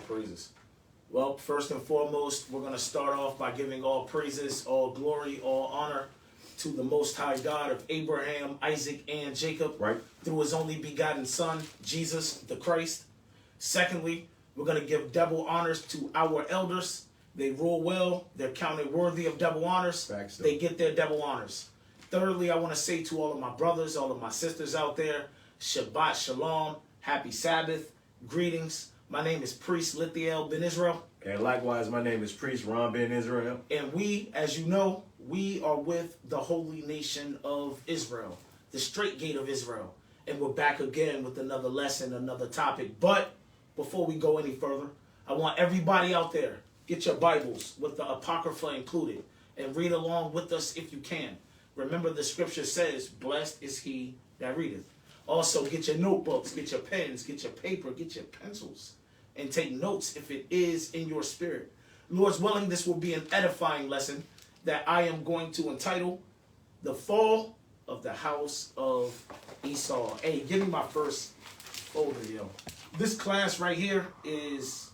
praises. Well, first and foremost, we're going to start off by giving all praises, all glory, all honor to the Most High God of Abraham, Isaac, and Jacob, Right. through his only begotten Son, Jesus the Christ. Secondly, we're going to give double honors to our elders. They rule well. They're counted worthy of double honors. Facts, though. They get their double honors. Thirdly, I want to say to all of my brothers, all of my sisters out there, Shabbat Shalom, Happy Sabbath, greetings. My name is Priest Lithiel Ben Israel. And likewise, my name is Priest Ron Ben Israel. And we, as you know, we are with the Holy Nation of Israel, the Straight Gate of Israel. And we're back again with another lesson, another topic. But before we go any further, I want everybody out there, get your Bibles with the Apocrypha included and read along with us if you can. Remember, the scripture says, blessed is he that readeth. Also, get your notebooks, get your pens, get your paper, get your pencils, and take notes if it is in your spirit. Lord's willing, this will be an edifying lesson that I am going to entitle The Fall of the House of Esau. Hey, give me my first folder, yo. This class right here is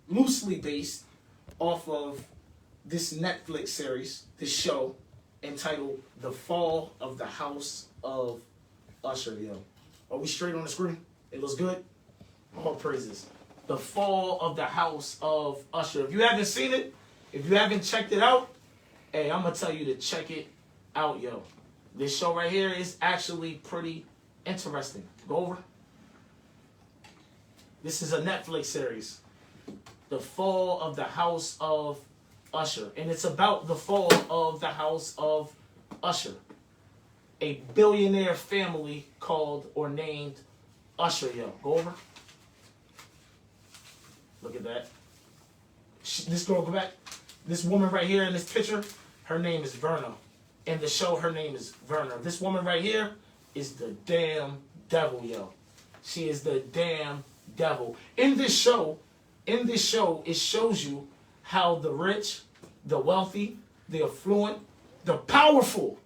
loosely based off of this Netflix series, this show, entitled The Fall of the House of Usher, yo. Are we straight on the screen? It looks good? All praises. The Fall of the House of Usher. If you haven't seen it, if you haven't checked it out, hey, I'm going to tell you to check it out, yo. This show right here is actually pretty interesting. Go over. This is a Netflix series. The Fall of the House of Usher. And it's about the fall of the House of Usher. A billionaire family called or named Usher, yo. Go over. Look at that. This girl, go back. This woman right here in this picture, her name is Verna. In the show, her name is Verna. This woman right here is the damn devil, yo. She is the damn devil. In this show, it shows you how the rich, the wealthy, the affluent, the powerful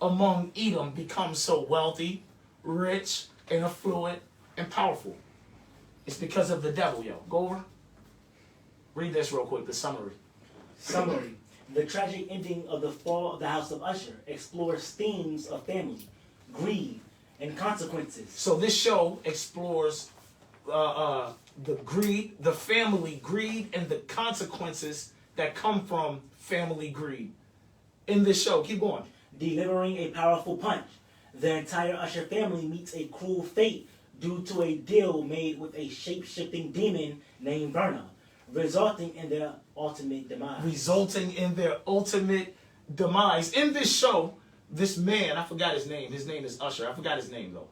among Edom become so wealthy, rich, and affluent, and powerful. It's because of the devil, yo. Go over. Read this real quick, the summary. Summary. The tragic ending of the fall of the House of Usher explores themes of family, greed, and consequences. So this show explores the greed, the family greed, and the consequences that come from family greed. In this show, keep going. Delivering a powerful punch, the entire Usher family meets a cruel fate due to a deal made with a shape-shifting demon named Verna, resulting in their ultimate demise. In this show, this man, I forgot his name. His name is Usher. I forgot his name, though.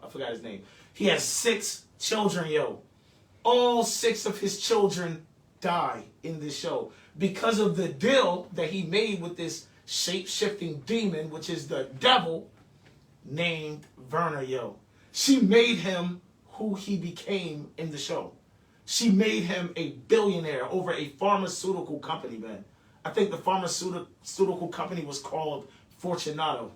He has 6 children, yo. All 6 of his children die in this show because of the deal that he made with this shape-shifting demon, which is the devil, named Verna, yo. She made him who he became in the show. She made him a billionaire over a pharmaceutical company, man. I think the pharmaceutical company was called Fortunato.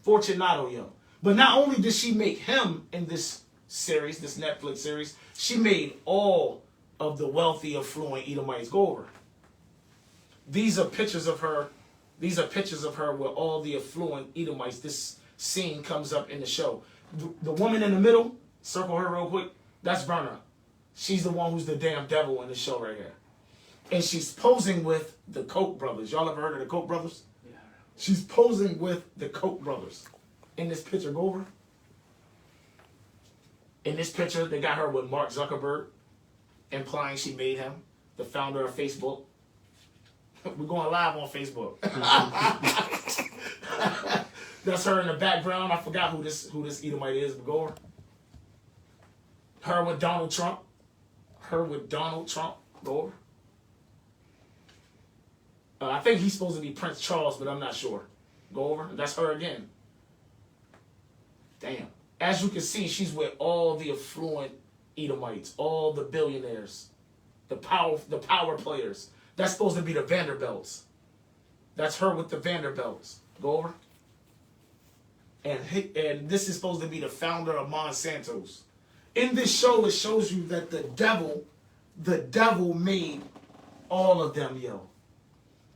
Fortunato, yo. But not only did she make him in this series, this Netflix series, she made all of the wealthy, affluent Edomites. Go over. These are pictures of her. These are pictures of her with all the affluent Edomites. This scene comes up in the show. The woman in the middle, circle her real quick, that's Verna. She's the one who's the damn devil in the show right here. And she's posing with the Koch brothers. Y'all ever heard of the Koch brothers? Yeah. She's posing with the Koch brothers. In this picture, go over. In this picture, they got her with Mark Zuckerberg, implying she made him, the founder of Facebook. We're going live on Facebook. That's her in the background. I forgot who this Edomite is, but go over. Her with Donald Trump. Go over. I think he's supposed to be Prince Charles, but I'm not sure. Go over. That's her again. Damn. As you can see, she's with all the affluent Edomites, all the billionaires, the power players. That's supposed to be the Vanderbilts. That's her with the Vanderbilts. Go over. And this is supposed to be the founder of Monsanto's. In this show, it shows you that the devil made all of them, yo.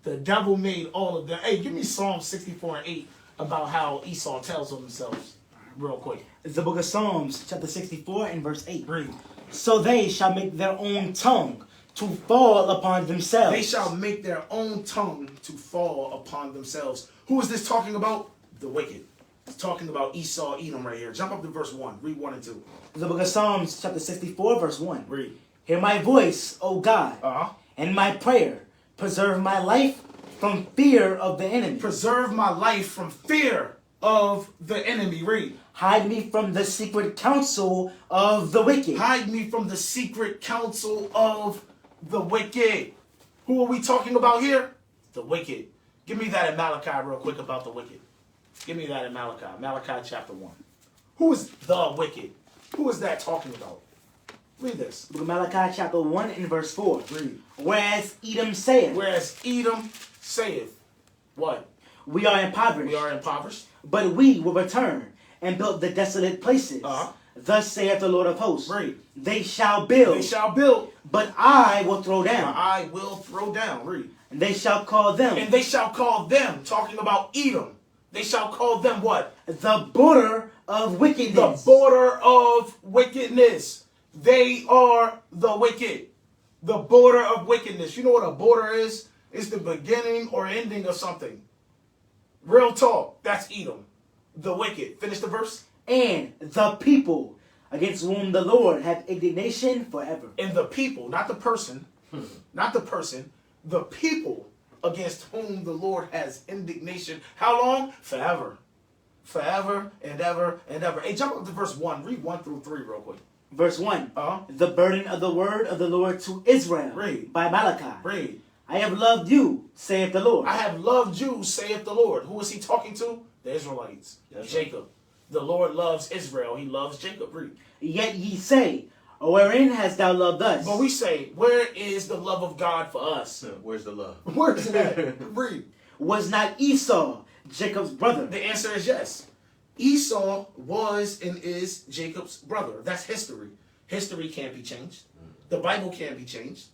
The devil made all of them. Hey, give me Psalm 64:8 about how Esau tells of themselves, real quick. The book of Psalms, chapter 64 and verse 8. Read. So they shall make their own tongue to fall upon themselves. They shall make their own tongue to fall upon themselves. Who is this talking about? The wicked. It's talking about Esau, Edom right here. Jump up to verse 1. Read 1 and 2. The book of Psalms, chapter 64, verse 1. Read. Hear my voice, O God, and my prayer. Preserve my life from fear of the enemy. Preserve my life from fear of the enemy. Read. Hide me from the secret counsel of the wicked. Hide me from the secret counsel of the wicked. Who are we talking about here? The wicked. Give me that in Malachi real quick about the wicked. Give me that in Malachi. Malachi chapter 1. Who is the wicked? Who is that talking about? Read this. Book of Malachi chapter 1 and verse 4. Read. Whereas Edom saith. Whereas Edom saith, what? We are impoverished. We are impoverished. But we will return and build the desolate places. Thus saith the Lord of hosts. Read. They shall build. They shall build. But I will throw down. I will throw down. Read. And they shall call them. And they shall call them, talking about Edom. They shall call them what? The border of wickedness. The border of wickedness. They are the wicked. The border of wickedness. You know what a border is? It's the beginning or ending of something. Real talk. That's Edom. The wicked. Finish the verse. And the people against whom the Lord hath indignation forever. And the people, not the person, not the person, the people against whom the Lord has indignation. How long? Forever. Forever and ever and ever. Hey, jump up to verse 1. Read 1 through 3 real quick. Verse 1. The burden of the word of the Lord to Israel. Read. By Malachi. Read. I have loved you, saith the Lord. I have loved you, saith the Lord. Who is he talking to? The Israelites. Jacob. The Lord loves Israel. He loves Jacob. Read. Yet ye say, wherein hast thou loved us? But we say, where is the love of God for us? Where's the love? Where's it at? Read. Was not Esau Jacob's brother? The answer is yes. Esau was and is Jacob's brother. That's history. History can't be changed. The Bible can't be changed.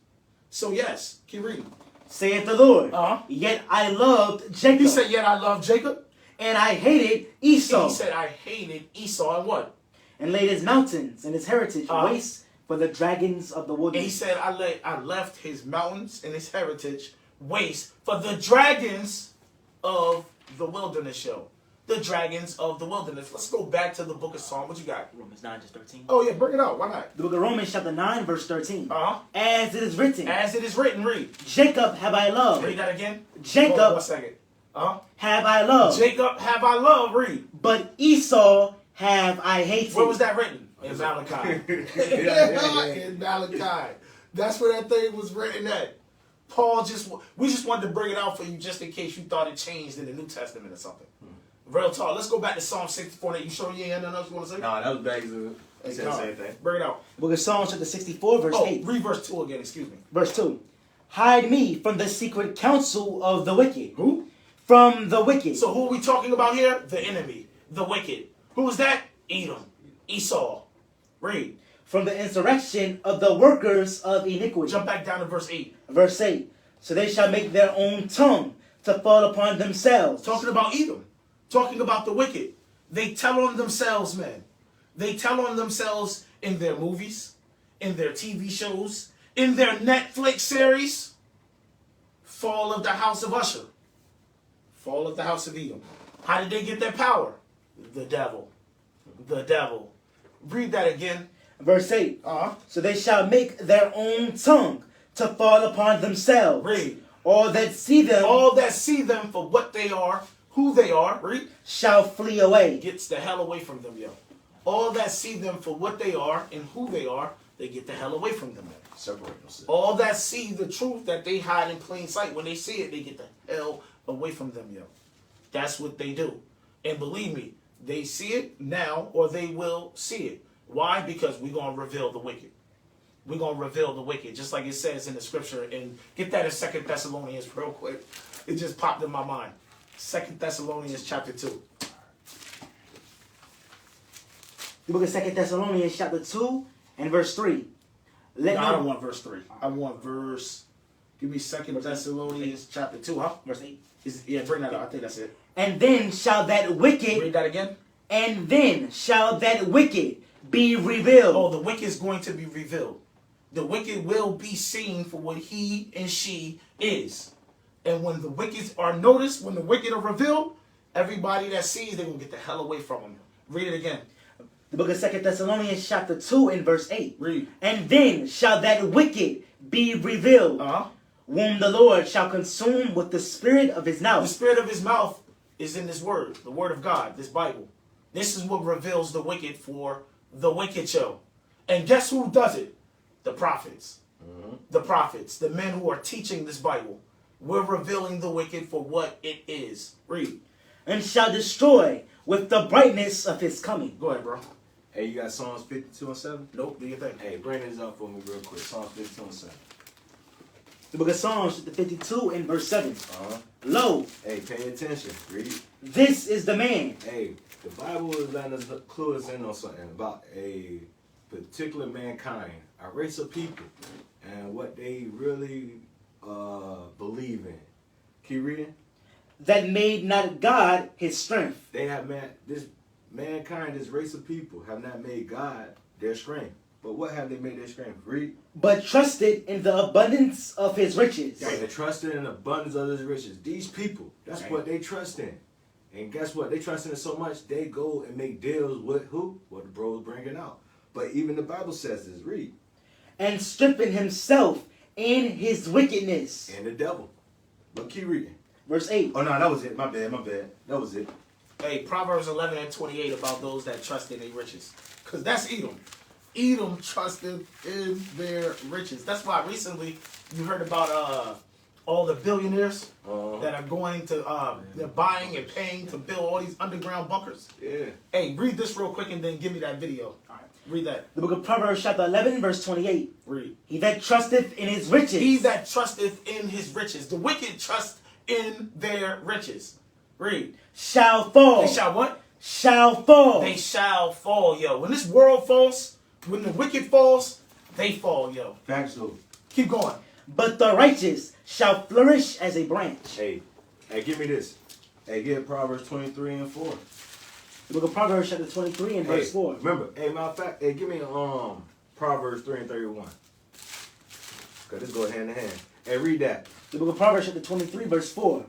So yes, keep reading. Saith the Lord. Yet I loved Jacob. He said, yet I loved Jacob. And I hated Esau. And he said, I hated Esau and what? And laid his mountains and his heritage waste for the dragons of the wilderness. And he said, I left his mountains and his heritage waste for the dragons of the wilderness show. The dragons of the wilderness. Let's go back to the book of Psalm. What you got? Romans 9, just 13. Oh, yeah, bring it out. Why not? The book of Romans, chapter 9, verse 13. As it is written. As it is written, read. Jacob have I loved. Read that again. Jacob. Hold on 1 second. Have I loved. Jacob have I loved. Read. But Esau have I hated. Where was that written? In Malachi. In Malachi. That's where that thing was written at. We just wanted to bring it out for you just in case you thought it changed in the New Testament or something. Real talk. Let's go back to Psalm 64. You sure you ain't had nothing else you want to say? No, that was back to the same thing. Bring it out. Book of Psalms, chapter 64, verse 8. Read verse 2 again, excuse me. Verse 2. Hide me from the secret counsel of the wicked. Who? From the wicked. So who are we talking about here? The enemy. The wicked. Who is that? Edom. Esau. Read. From the insurrection of the workers of iniquity. Jump back down to verse 8. Verse 8. So they shall make their own tongue to fall upon themselves. Talking about Edom. Talking about the wicked. They tell on themselves, man. They tell on themselves in their movies, in their TV shows, in their Netflix series. Fall of the house of Usher. Fall of the house of Edom. How did they get their power? The devil. The devil. Read that again. Verse 8. So they shall make their own tongue to fall upon themselves. Read. All that see them for what they are, who they are, read, shall flee away. Gets the hell away from them, yo. All that see them for what they are and who they are, they get the hell away from them. Separate themselves. All that see the truth that they hide in plain sight, when they see it, they get the hell away from them, yo. That's what they do. And believe me, they see it now or they will see it. Why? Because we're going to reveal the wicked. We're going to reveal the wicked, just like it says in the scripture. And get that in 2 Thessalonians real quick. It just popped in my mind. 2 Thessalonians chapter 2. The book of 2 Thessalonians chapter 2 and verse 3. I don't want verse 3. I want verse... Give me 2 Thessalonians chapter 2, huh? Verse 8. Yeah, bring that up. I think that's it. And then shall that wicked... Read that again. And then shall that wicked be revealed. Oh, the wicked is going to be revealed. The wicked will be seen for what he and she is. And when the wicked are noticed, when the wicked are revealed, everybody that sees, they're going to get the hell away from them. Read it again. The book of 2 Thessalonians chapter 2 and verse 8. Read. And then shall that wicked be revealed, whom the Lord shall consume with the spirit of his mouth. The spirit of his mouth is in this word, the word of God, this Bible. This is what reveals the wicked for the wicked show. And guess who does it? The prophets. The prophets, the men who are teaching this Bible. We're revealing the wicked for what it is. Read. And shall destroy with the brightness of his coming. Go ahead, bro. Hey, you got Psalms 52 and 7? Nope, do your thing. Hey, bring this up for me real quick. Psalms 52 and 7. The book of Psalms 52 and verse 7. Lo, Hey, pay attention. Read. this is the man. Hey, the Bible is letting us clue us in on something about a particular mankind, a race of people, and what they really believe in. Keep reading. That made not God his strength. They have this mankind, this race of people, have not made God their strength. But what have they made their strength? Read. But trusted in the abundance of his riches. They trusted in the abundance of his riches. These people, that's what they trust in. And guess what? They trust in it so much, they go and make deals with who? What the bro is bringing out. But even the Bible says this. Read. And strengthen himself in his wickedness. And the devil. But keep reading. Verse 8. Oh, no, that was it. My bad. That was it. Hey, Proverbs 11 and 28 about those that trust in their riches. Because that's Edom. Edom trusted in their riches. That's why recently you heard about all the billionaires that are going to, they're buying and paying to build all these underground bunkers. Yeah. Hey, read this real quick and then give me that video. All right, read that. The book of Proverbs chapter 11 verse 28. Read. He that trusteth in his riches. He that trusteth in his riches. The wicked trust in their riches. Read. Shall fall. They shall what? Shall fall. They shall fall, yo. When this world falls, when the wicked falls, they fall, yo. Facts though. Keep going. But the righteous shall flourish as a branch. Hey, give me this. Hey, give Proverbs 23 and 4. The book of Proverbs chapter 23 and verse 4. Remember, hey, matter of fact, hey, give me Proverbs 3 and 31. Cause this go hand in hand. Hey, read that. The book of Proverbs chapter 23 verse 4.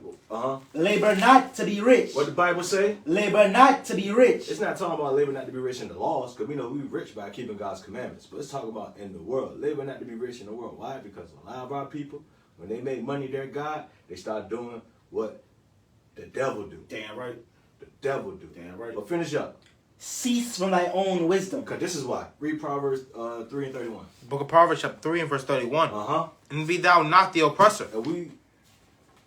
Labor not to be rich. What the Bible say? Labor not to be rich. It's not talking about labor not to be rich in the laws, because we know we're rich by keeping God's commandments. But it's talking about in the world. Labor not to be rich in the world. Why? Because a lot of our people, when they make money their God, they start doing what the devil do. Damn right. The devil do. Damn right. But finish up. Cease from thy own wisdom. Because this is why. Read Proverbs 3 and 31. Book of Proverbs chapter 3 and verse 31. And be thou not the oppressor. If we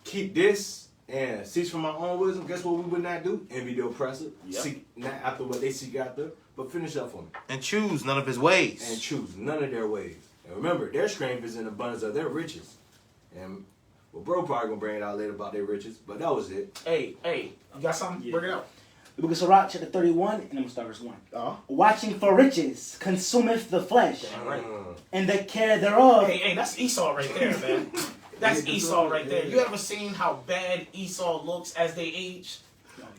keep this and cease from our own wisdom, guess what we would not do? Envy the oppressor. Yep. Seek not after what they seek after. But finish up for me. And choose none of his ways. And choose none of their ways. And remember, their strength is in abundance of their riches. And well, bro probably gonna bring it out later about their riches, but that was it. Hey, you got something? Yeah. Bring it out. The book of Sirach chapter 31 and I'm going to start verse 1. Watching for riches consumeth the flesh. Damn right. And the care thereof. Hey, that's Esau right there, man. That's Esau right there. You ever seen how bad Esau looks as they age?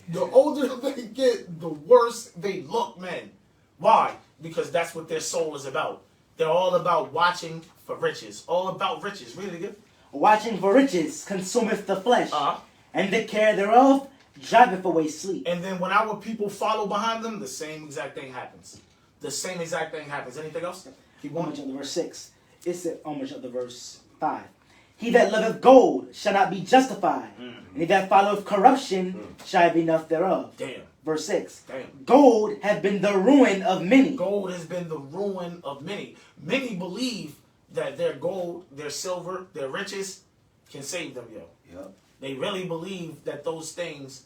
The older they get, the worse they look, man. Why? Because that's what their soul is about. They're all about watching for riches. All about riches. Read it again. Watching for riches consumeth the flesh. And the care thereof driveth away sleep. And then when our people follow behind them, the same exact thing happens. The same exact thing happens. Anything else? Keep going. Homage up to verse 6. It's homage up to verse 5. He that loveth gold shall not be justified. And he that followeth corruption shall have enough thereof. Damn. Verse 6. Damn. Gold have been the ruin of many. Gold has been the ruin of many. Many believe that their gold, their silver, their riches can save them, yo. Yep. They really believe that those things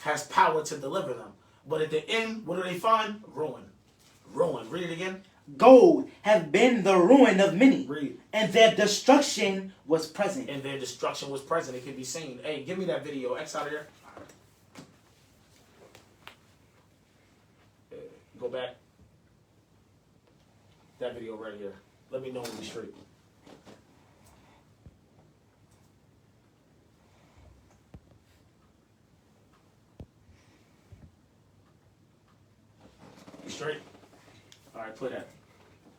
has power to deliver them. But at the end, what do they find? Ruin. Ruin. Read it again. Gold have been the ruin of many. Read. And their destruction was present. And their destruction was present. It can be seen. Hey, give me that video. X out of here. Go back. That video right here. Let me know when we straight. You straight? All right, play that.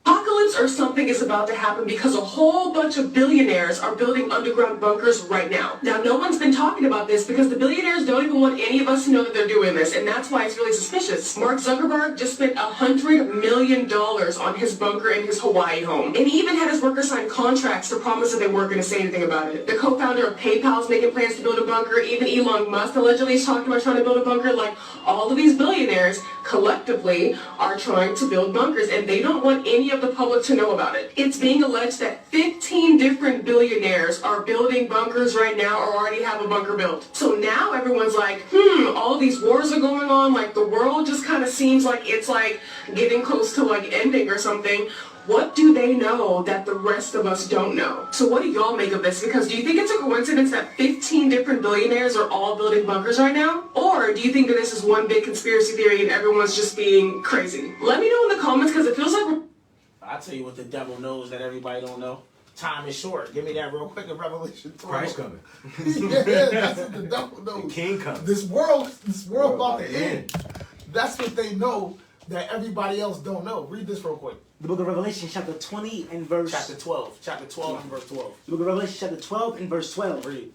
Apocalypse or something is about to happen because a whole bunch of billionaires are building underground bunkers right now. Now, no one's been talking about this because the billionaires don't even want any of us to know that they're doing this, and that's why it's really suspicious. Mark Zuckerberg just spent $100 million on his bunker in his Hawaii home, and he even had his workers sign contracts to promise that they weren't going to say anything about it. The co-founder of PayPal is making plans to build a bunker. Even Elon Musk allegedly is talking about trying to build a bunker. Like, all of these billionaires collectively are trying to build bunkers, and they don't want any of the public to know about it. It's being alleged that 15 different billionaires are building bunkers right now or already have a bunker built. So now everyone's like, all these wars are going on, like the world just kind of seems like it's like getting close to like ending or something. What do they know that the rest of us don't know? So what do y'all make of this? Because do you think it's a coincidence that 15 different billionaires are all building bunkers right now? Or do you think that this is one big conspiracy theory and everyone's just being crazy? Let me know in the comments because it feels like I'll tell you what the devil knows that everybody don't know. Time is short. Give me that real quick in Revelation 12. Christ coming. Yeah, that's what the devil knows. The king coming. This world about to to end. That's what they know that everybody else don't know. Read this real quick. The book of Revelation, chapter 20 and verse... Chapter 12 and verse 12. The book of Revelation, chapter 12 and verse 12. Read.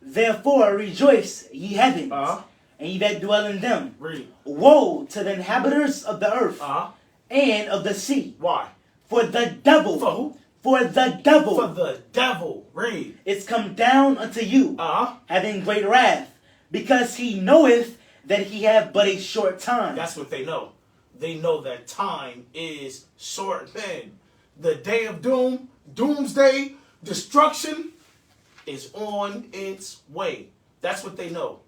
Therefore rejoice, ye heavens, Uh-huh. and ye that dwell in them. Read. Woe to the inhabitants of the earth Uh-huh. and of the sea. Why? For the devil... For who? For the devil... For the devil. Read. is come down unto you, Uh-huh. having great wrath, because he knoweth that he hath but a short time. That's what they know. They know that time is short. Man, the day of doom, doomsday, destruction is on its way. That's what they know.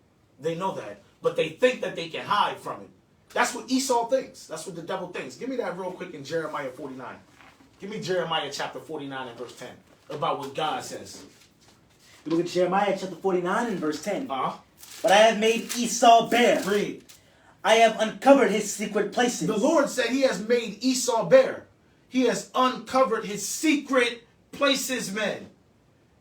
They know that. But they think that they can hide from it. That's what Esau thinks. That's what the devil thinks. Give me that real quick in Jeremiah 49. Give me Jeremiah chapter 49 and verse 10 about what God says. The book of Jeremiah chapter 49 and verse 10. Uh-huh. But I have made Esau bare. Read. I have uncovered his secret places. The Lord said he has made Esau bare. He has uncovered his secret places, men.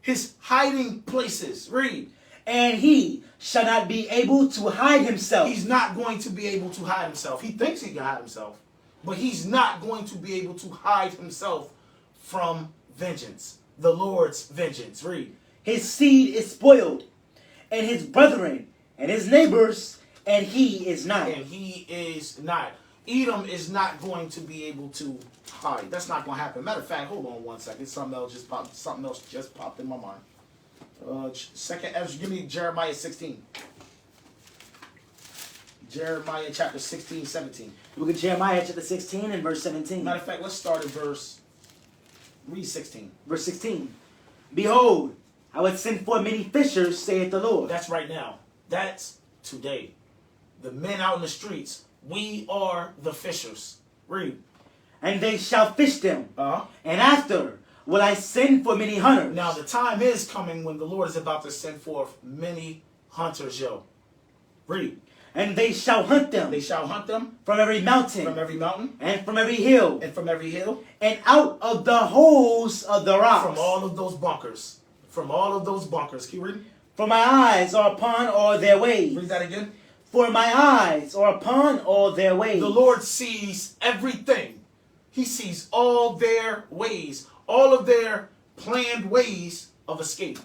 His hiding places. Read. And he shall not be able to hide himself. He's not going to be able to hide himself. He thinks he can hide himself. But he's not going to be able to hide himself from vengeance. The Lord's vengeance. Read. His seed is spoiled, and his brethren, and his neighbors, and he is not. And he is not. Edom is not going to be able to hide. That's not going to happen. Matter of fact, hold on one second. Something else just popped in my mind. Second Ezra, give me Jeremiah 16. Jeremiah chapter 16, 17. The book of Jeremiah chapter 16 and verse 17. Matter of fact, let's start at read 16. Verse 16. Behold, I would send forth many fishers, saith the Lord. That's right now. That's today. The men out in the streets, we are the fishers. Read. And they shall fish them. Uh-huh. And after will I send for many hunters. Now the time is coming when the Lord is about to send forth many hunters, yo. Read. And they shall hunt them. They shall hunt them from every mountain. from every mountain and from every hill. and from every hill. And out of the holes of the rocks. From all of those bunkers. From all of those bunkers. Keep reading. For my eyes are upon all their ways. Read that again. For my eyes are upon all their ways. The Lord sees everything. He sees all their ways. All of their planned ways of escape.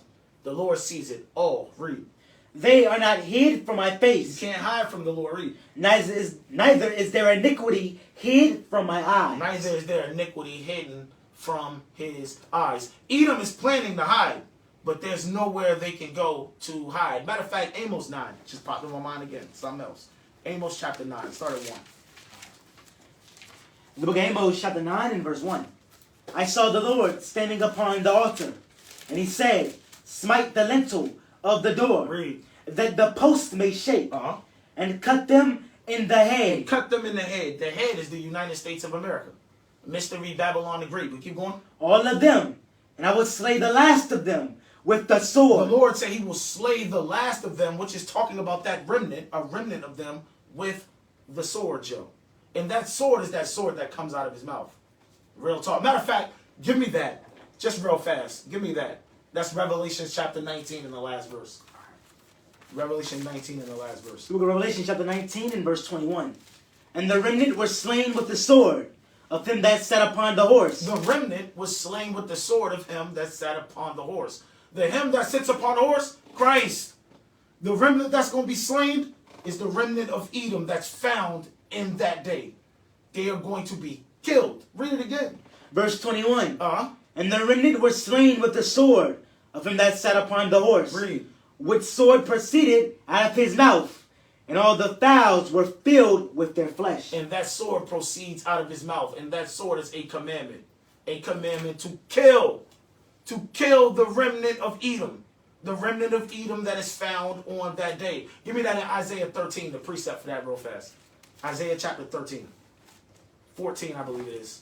The Lord sees it all. Read. They are not hid from my You face. can't hide from the Lord. Read. Neither is their iniquity hid from my eyes. Neither is there iniquity hidden from his eyes. Edom is planning to hide, but there's nowhere they can go to hide. Matter of fact, Amos 9 just popped in my mind again. Something else. Amos chapter 9. Start at 1. The book of Amos chapter 9 and verse 1. I saw the Lord standing upon the altar, and he said, smite the lintel of the door, Read. that the post may shake, Uh-huh. and cut them in the head. Cut them in the head. The head is the United States of America. Mystery Babylon the Great. We keep going. All of them, and I will slay the last of them with the sword. The Lord said he will slay the last of them, which is talking about that remnant, a remnant of them, with the sword, Joe. And that sword is that sword that comes out of his mouth. Real talk. Matter of fact, give me that. Just real fast. Give me that. That's Revelation chapter 19 in the last verse. Revelation 19 in the last verse. The book of Revelation chapter 19 and verse 21. And the remnant were slain with the sword of him that sat upon the horse. The remnant was slain with the sword of him that sat upon the horse. The him that sits upon the horse, Christ. The remnant that's going to be slain is the remnant of Edom that's found in that day. They are going to be killed. Read it again. Verse 21. Uh-huh. And the remnant were slain with the sword of him that sat upon the horse. Read. Which sword proceeded out of his mouth, and all the fowls were filled with their flesh. And that sword proceeds out of his mouth. And that sword is a commandment. A commandment to kill. To kill the remnant of Edom. The remnant of Edom that is found on that day. Give me that in Isaiah 13, the precept for that real fast. Isaiah chapter 13. 14, I believe it is.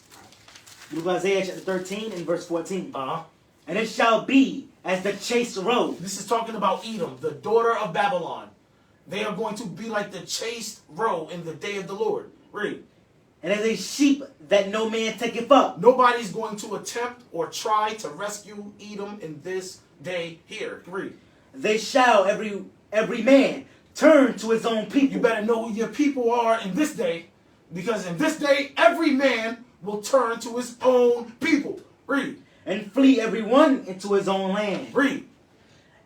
The book of Isaiah chapter 13 and verse 14. Uh-huh. And it shall be as the chaste roe. This is talking about Edom, the daughter of Babylon. They are going to be like the chaste roe in the day of the Lord. Read. And as a sheep that no man taketh up. Nobody's going to attempt or try to rescue Edom in this day here. Read. They shall every man turn to his own people. You better know who your people are in this day, because in this day every man will turn to his own people. Read. And flee every one into his own land. Read.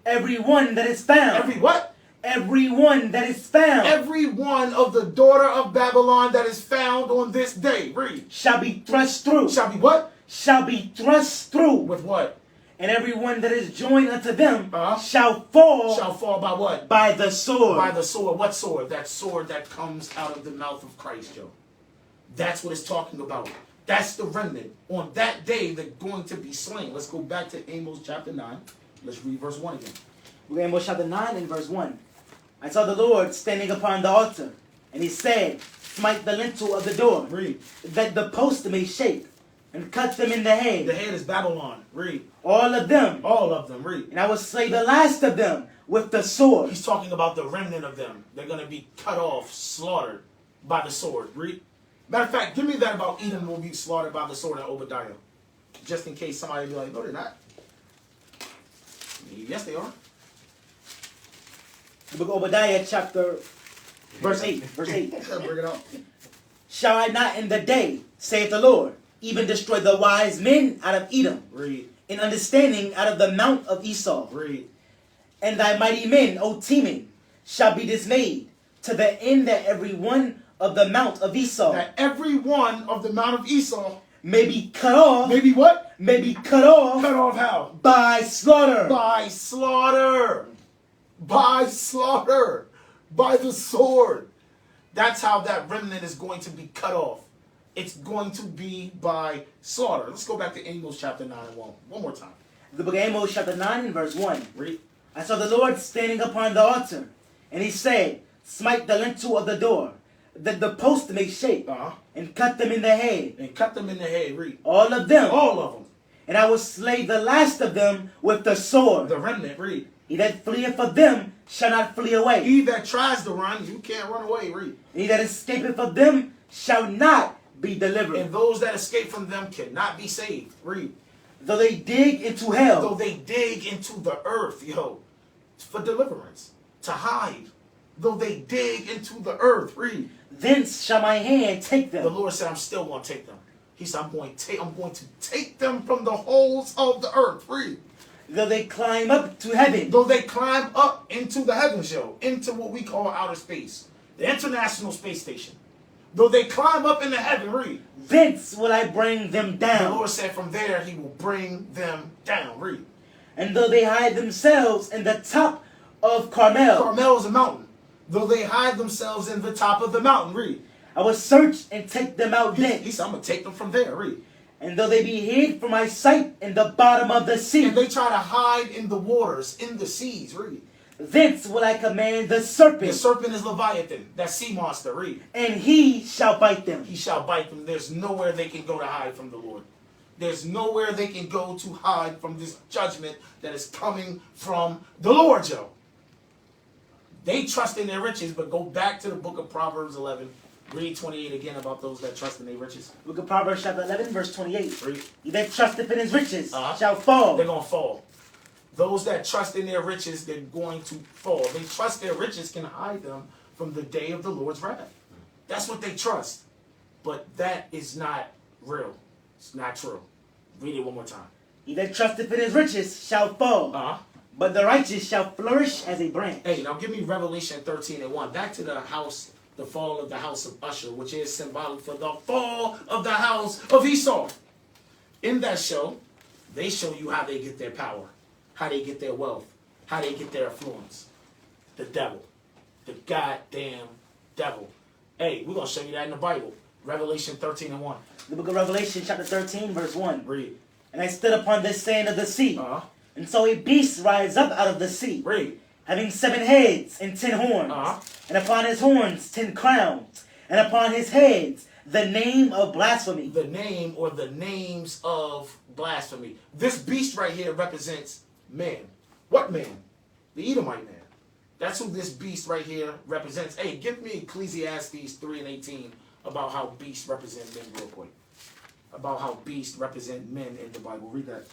Every one that is found. Every what? Every one that is found. Every one of the daughter of Babylon that is found on this day. Read. Shall be thrust through. Shall be what? Shall be thrust through. With what? And every one that is joined unto them Uh-huh. shall fall. Shall fall by what? By the sword. By the sword. What sword? That sword that comes out of the mouth of Christ, Joe. That's what it's talking about. That's the remnant. On that day, they're going to be slain. Let's go back to Amos chapter 9. Let's read verse 1 again. Amos chapter 9 and verse 1. I saw the Lord standing upon the altar, and he said, smite the lintel of the door, Read. that the post may shake, and cut them in the head. The head is Babylon. Read. All of them. All of them. Read. And I will slay the last of them with the sword. He's talking about the remnant of them. They're going to be cut off, slaughtered by the sword. Read. Matter of fact, give me that about Edom will be slaughtered by the sword in Obadiah. Just in case somebody be like, no, they're not. Yes, they are. The book of Obadiah chapter, verse 8. Verse 8. Bring it up. Shall I not in the day, saith the Lord, even destroy the wise men out of Edom, Read. in understanding out of the mount of Esau? Read. And thy mighty men, O Teman, shall be dismayed, to the end that every one of the mount of Esau That every one of the mount of Esau may be cut off. maybe what? May be cut off. Cut off how? By slaughter. By slaughter. By slaughter. By the sword. That's how that remnant is going to be cut off. It's going to be by slaughter. Let's go back to Amos chapter 9 and 1. One more time. The book of Amos chapter 9 and verse 1. Read. I saw the Lord standing upon the altar, and he said, smite the lintel of the door, that the post may shake, Uh-huh. and cut them in the head. And cut them in the head. Read. All of them. All of them. And I will slay the last of them with the sword. The remnant. Read. He that fleeth of them shall not flee away. He that tries to run, you can't run away. Read. He that escapeth of them shall not be delivered. And those that escape from them cannot be saved. Read. Though they dig into Though hell, they dig into the earth, for deliverance, to hide. Though they dig into the earth, read. thence shall my hand take The them. Lord said, I'm still going to take them. He said, I'm going to take them from the holes of the earth, read. Though they climb up to heaven, Though they climb up into the heavens, into what we call outer space, the International Space Station. Though they climb up into heaven, read. thence will I bring them The down. Lord said, from there he will bring them down, read. And though they hide themselves in the top of Carmel, Carmel is a mountain. Though they hide themselves in the top of the mountain, read. I will search and take them out He thence. said, I'm going to take them from there, read. And though they be hid from my sight in the bottom of the sea, And they try to hide in the waters, in the seas, read. thence will I command the The serpent, serpent is Leviathan, that sea monster, read. and he shall bite them. He shall bite them. There's nowhere they can go to hide from the Lord. There's nowhere they can go to hide from this judgment that is coming from the Lord, Joe. They trust in their riches, but go back to the book of Proverbs 11. Read 28 again about those that trust in their riches. Book of Proverbs chapter 11, verse 28. Read. He that trusteth in his riches Uh-huh. shall fall. They're going to fall. Those that trust in their riches, they're going to fall. They trust their riches can hide them from the day of the Lord's wrath. That's what they trust. But that is not real. It's not true. Read it one more time. He that trusteth in his riches shall fall. Uh-huh. But the righteous shall flourish as a branch. Hey, now give me Revelation 13:1. Back to the house, the fall of the house of Usher, which is symbolic for the fall of the house of Esau. In that show, they show you how they get their power, how they get their wealth, how they get their influence. The devil. The goddamn devil. Hey, we're going to show you that in the Bible. Revelation 13:1. The book of Revelation chapter 13, verse 1. Read. And I stood upon the sand of the sea, Uh-huh. and saw a beast rise up out of the sea, Read. having 7 heads and 10 horns, Uh-huh. and upon his horns 10 crowns, and upon his heads the name of blasphemy. The name or the names of blasphemy. This beast right here represents man. What man? The Edomite man. That's who this beast right here represents. Hey, give me Ecclesiastes 3:18 about how beasts represent men real quick. About how beasts represent men in the Bible. Read that.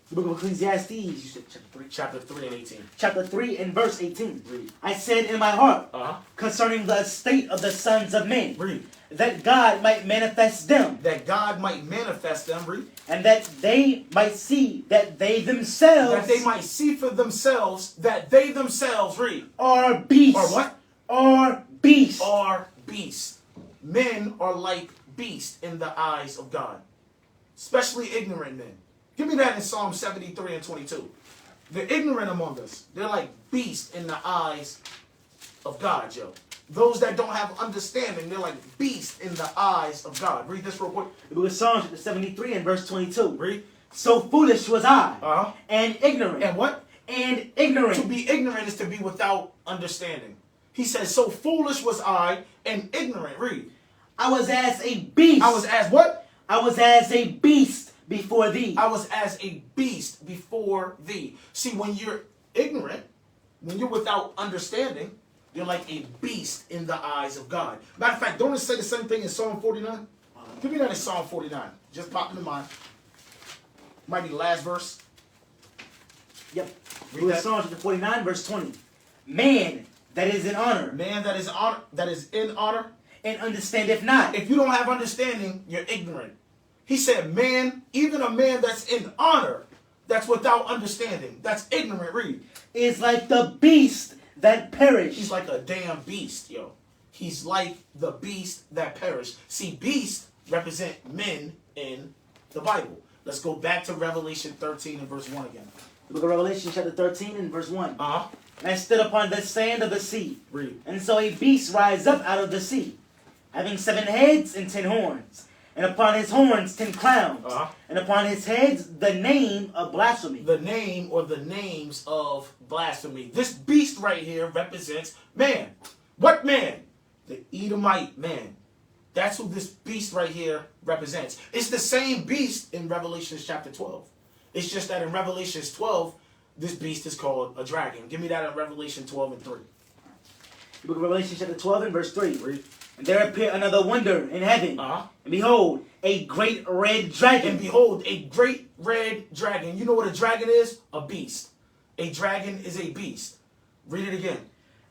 The book of Ecclesiastes, you said chapter 3. Chapter 3:18. Chapter 3 and verse 18. Read. I said in my heart, Uh-huh. concerning the estate of the sons of men, Read. that God might manifest them, That God might manifest them. Read. and that they might see that they themselves That they might see for themselves that they themselves, read, are beasts. or what? Are beasts. Are beasts. Men are like beasts in the eyes of God. Especially ignorant men. Give me that in Psalm 73:22. The ignorant among us, they're like beasts in the eyes of God, yo. Those that don't have understanding, they're like beasts in the eyes of God. Read this real quick. The book of Psalms chapter 73 and verse 22. Read. So foolish was I, Uh-huh. and ignorant. And what? And ignorant. To be ignorant is to be without understanding. He says, so foolish was I and ignorant. Read. I was as a beast. I was as what? I was as a beast before thee. I was as a beast before thee. See, when you're ignorant, when you're without understanding, you're like a beast in the eyes of God. Matter of fact, don't it say the same thing in Psalm 49? Give me that in Psalm 49. Just pop into mind. Might be the last verse. Yep. Read The book of that. Psalms chapter 49 verse 20. Man that is in honor Man that is in honor. and understandeth not. If you don't have understanding, you're ignorant. He said, man, even a man that's in honor, that's without understanding, that's ignorant. Read. Is like the beast that perish. He's like a damn beast, yo. He's like the beast that perished. See, beasts represent men in the Bible. Let's go back to Revelation 13 and verse 1 again. The book of Revelation chapter 13 and verse 1. Uh-huh. And I stood upon the sand of the sea, Read. and saw a beast rise up out of the sea, having 7 heads and 10 horns, and upon his horns 10 crowns, Uh-huh. and upon his heads the name of blasphemy. The name or the names of blasphemy. This beast right here represents man. What man? The Edomite man. That's who this beast right here represents. It's the same beast in Revelation chapter 12. It's just that in Revelation 12, this beast is called a dragon. Give me that in Revelation 12 and 3. The book of Revelation chapter 12 and verse 3. Read. And there appeared another wonder in heaven, Uh-huh. and behold, a great red dragon. And behold, a great red dragon. You know what a dragon is? A beast. A dragon is a beast. Read it again.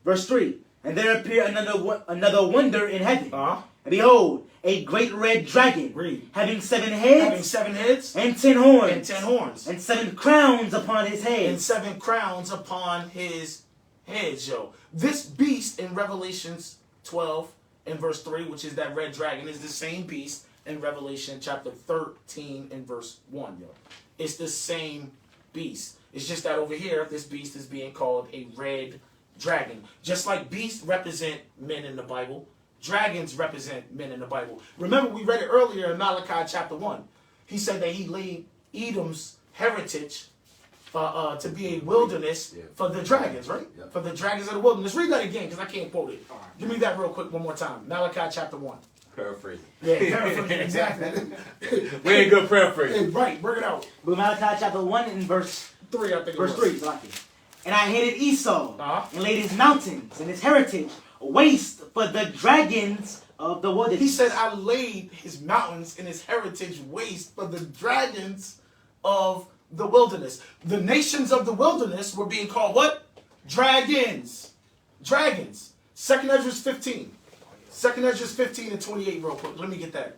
Verse 3. And there appeared another wonder in heaven, Uh-huh. and behold, a great red dragon, Read. having 7 heads Having 7 heads and 10 horns, and 10 horns. and 7 crowns upon his And head. 7 crowns upon his head, yo. This beast in Revelations 12 and verse 3, which is that red dragon, is the same beast in Revelation chapter 13 and verse 1, yo. It's the same beast. It's just that over here, this beast is being called a red dragon. Just like beasts represent men in the Bible, dragons represent men in the Bible. Remember, we read it earlier in Malachi chapter 1. He said that he laid Edom's heritage to be a wilderness for the dragons, right? Yeah. For the dragons of the wilderness. Read that again, because I can't quote it. Give me that real quick one more time. Malachi chapter 1. Paraphrasing. Yeah, paraphrasing, exactly. We ain't good paraphrasing. Hey, right, bring it out. Book of Malachi chapter 1 and verse 3, I think Verse it was. 3, Salakia. And I hated Esau, Uh-huh. and laid his mountains and his heritage waste for the dragons of the wilderness. He said, I laid his mountains and his heritage waste for the dragons of the wilderness. The nations of the wilderness were being called what? Dragons. Dragons. 2nd Ezra 15. 2nd Ezra 15 and 28 real quick. Let me get that.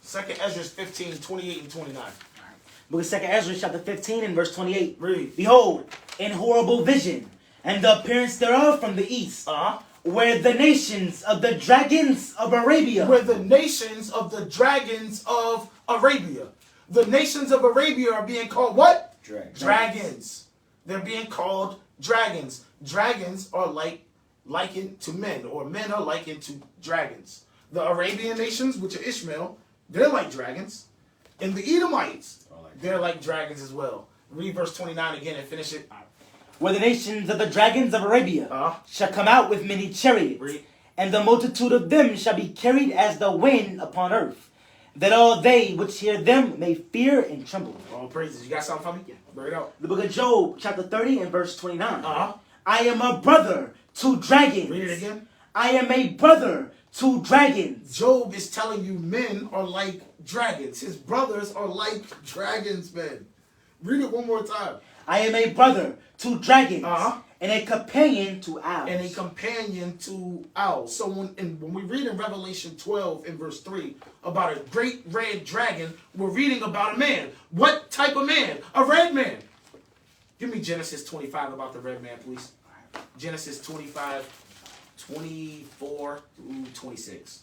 2nd Ezra 15, 28 and 29. Book of 2nd Ezra, chapter 15 and verse 28. Read. Behold, in horrible vision, and the appearance thereof from the east, Uh-huh. where the nations of the dragons of Arabia, Were the nations of the dragons of Arabia. The nations of Arabia are being called what? Dragons. They're being called dragons. Dragons are likened to men, or men are likened to dragons. The Arabian nations, which are Ishmael, they're like dragons. And the Edomites, they're like dragons as well. Read verse 29 again and finish it. where the nations of the dragons of Arabia Uh-huh. shall come out with many chariots, Read. and the multitude of them shall be carried as the wind upon earth, that all they which hear them may fear and tremble. All praises. You got something for me? Yeah. Bring it out. The book of Job, chapter 30 and verse 29. Uh-huh. I am a brother to dragons. Read it again. I am a brother to dragons. Job is telling you men are like dragons. His brothers are like dragons, men. Read it one more time. I am a brother to dragons, Uh-huh. and a companion to owls. And a companion to owls. So when we read in Revelation 12 in verse 3 about a great red dragon, we're reading about a man. What type of man? A red man. Give me Genesis 25 about the red man, please. Genesis 25, 24 through 26.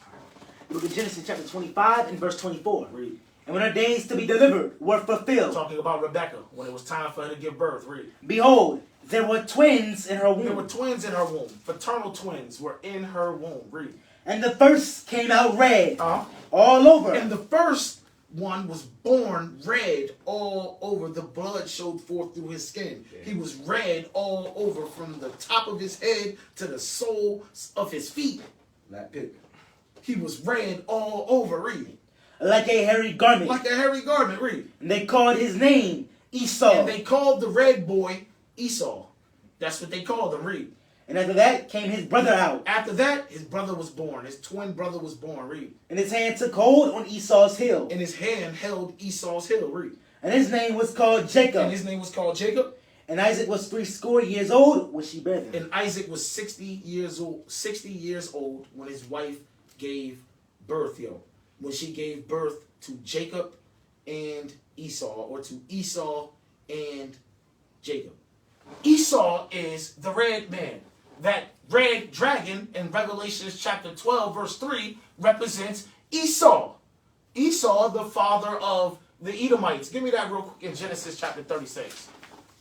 The book of Genesis, chapter 25 and verse 24. Read. And when her days to be delivered were fulfilled, Talking about Rebecca, when it was time for her to give birth. Read. behold, there were twins in her There were womb. twins in her womb. Fraternal twins were in her womb. Read. And the first came out red Uh-huh. all over. And the first one was born red all over. The blood showed forth through his skin. He was red all over from the top of his head to the soles of his feet. Black pig. He was red all over. Read. like a hairy garment. Like a hairy garment. Read. And they called his name Esau. And they called the red boy Esau. That's what they called him. Read. And after that came his brother out. After that, his brother was born. His twin brother was born. Read. And his hand took hold on Esau's heel. And his hand held Esau's heel. Read. And his name was called Jacob. And his name was called Jacob. And Isaac was 60 years old when she bare them. And Isaac was 60 years old when his wife gave birth, when she gave birth to Jacob and Esau, or to Esau and Jacob. Esau is the red man. That red dragon in Revelation chapter 12, verse 3, represents Esau. Esau, the father of the Edomites. Give me that real quick in Genesis chapter 36.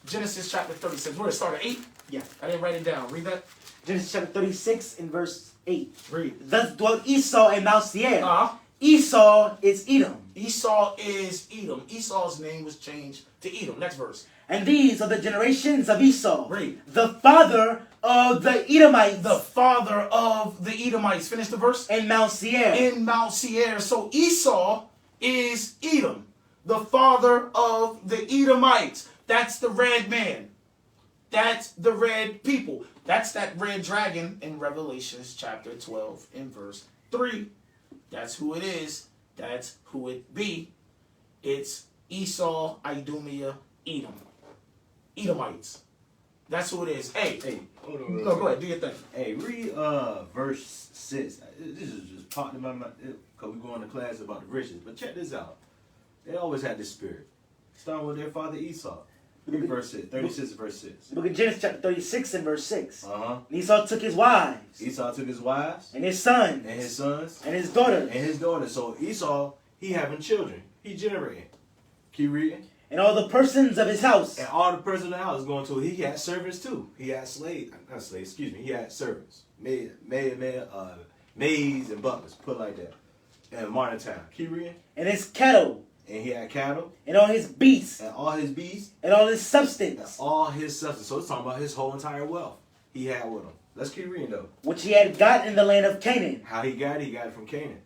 Genesis chapter 36. We're going to start at 8. Yeah. I didn't write it down. Read that. Genesis chapter 36 and verse 8. Read. Thus dwelt Esau in Mount Seir. Uh-huh. Esau is Edom. Esau is Edom. Esau's name was changed to Edom. Next verse. And these are the generations of Esau. Read. The father of the Edomites. The father of the Edomites. Finish the verse. in Mount Seir. In Mount Seir. So Esau is Edom, the father of the Edomites. That's the red man. That's the red people. That's that red dragon in Revelations chapter 12 in verse 3. That's who it is. That's who it be. It's Esau, Idumea, Edom. Edomites. That's who it is. Hey, Hold on. no, go ahead. Do your thing. Hey, read verse 6. This is just popped in my mind because we're going to class about the riches. But check this out. They always had this spirit. Starting with their father Esau. Read verse 6. 36 verse 6. The book of Genesis chapter 36 and verse 6. Uh-huh. And Esau took his wives. Esau took his wives And his sons. and his sons And his daughters. and his daughters. So Esau, he having children. He generating. Keep reading. And all the persons of his house. And all the person in the house going to, he had servants too. He had slaves, not slaves, excuse me. He had servants. Maids and butlers, put it like that. And modern time. Keep reading. And his cattle. And he had cattle And all his beasts. and all his beasts And all his and substance. all his substance. So it's talking about his whole entire wealth he had with him. Let's keep reading though. Which he had got in the land of Canaan. How he got it from Canaan.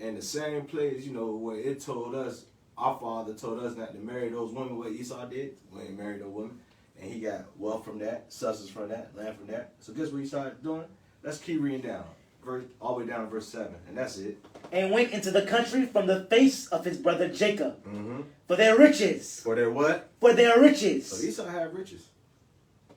And the same place, where it told us, our father told us not to marry those women what Esau did. We ain't married no women. and he got wealth from that, substance from that, land from that. So guess what he started doing? Let's keep reading down, all the way down to verse 7, and that's it. And went into the country from the face of his brother Jacob. Mm-hmm. For their riches. For their what? For their riches. So Esau had riches.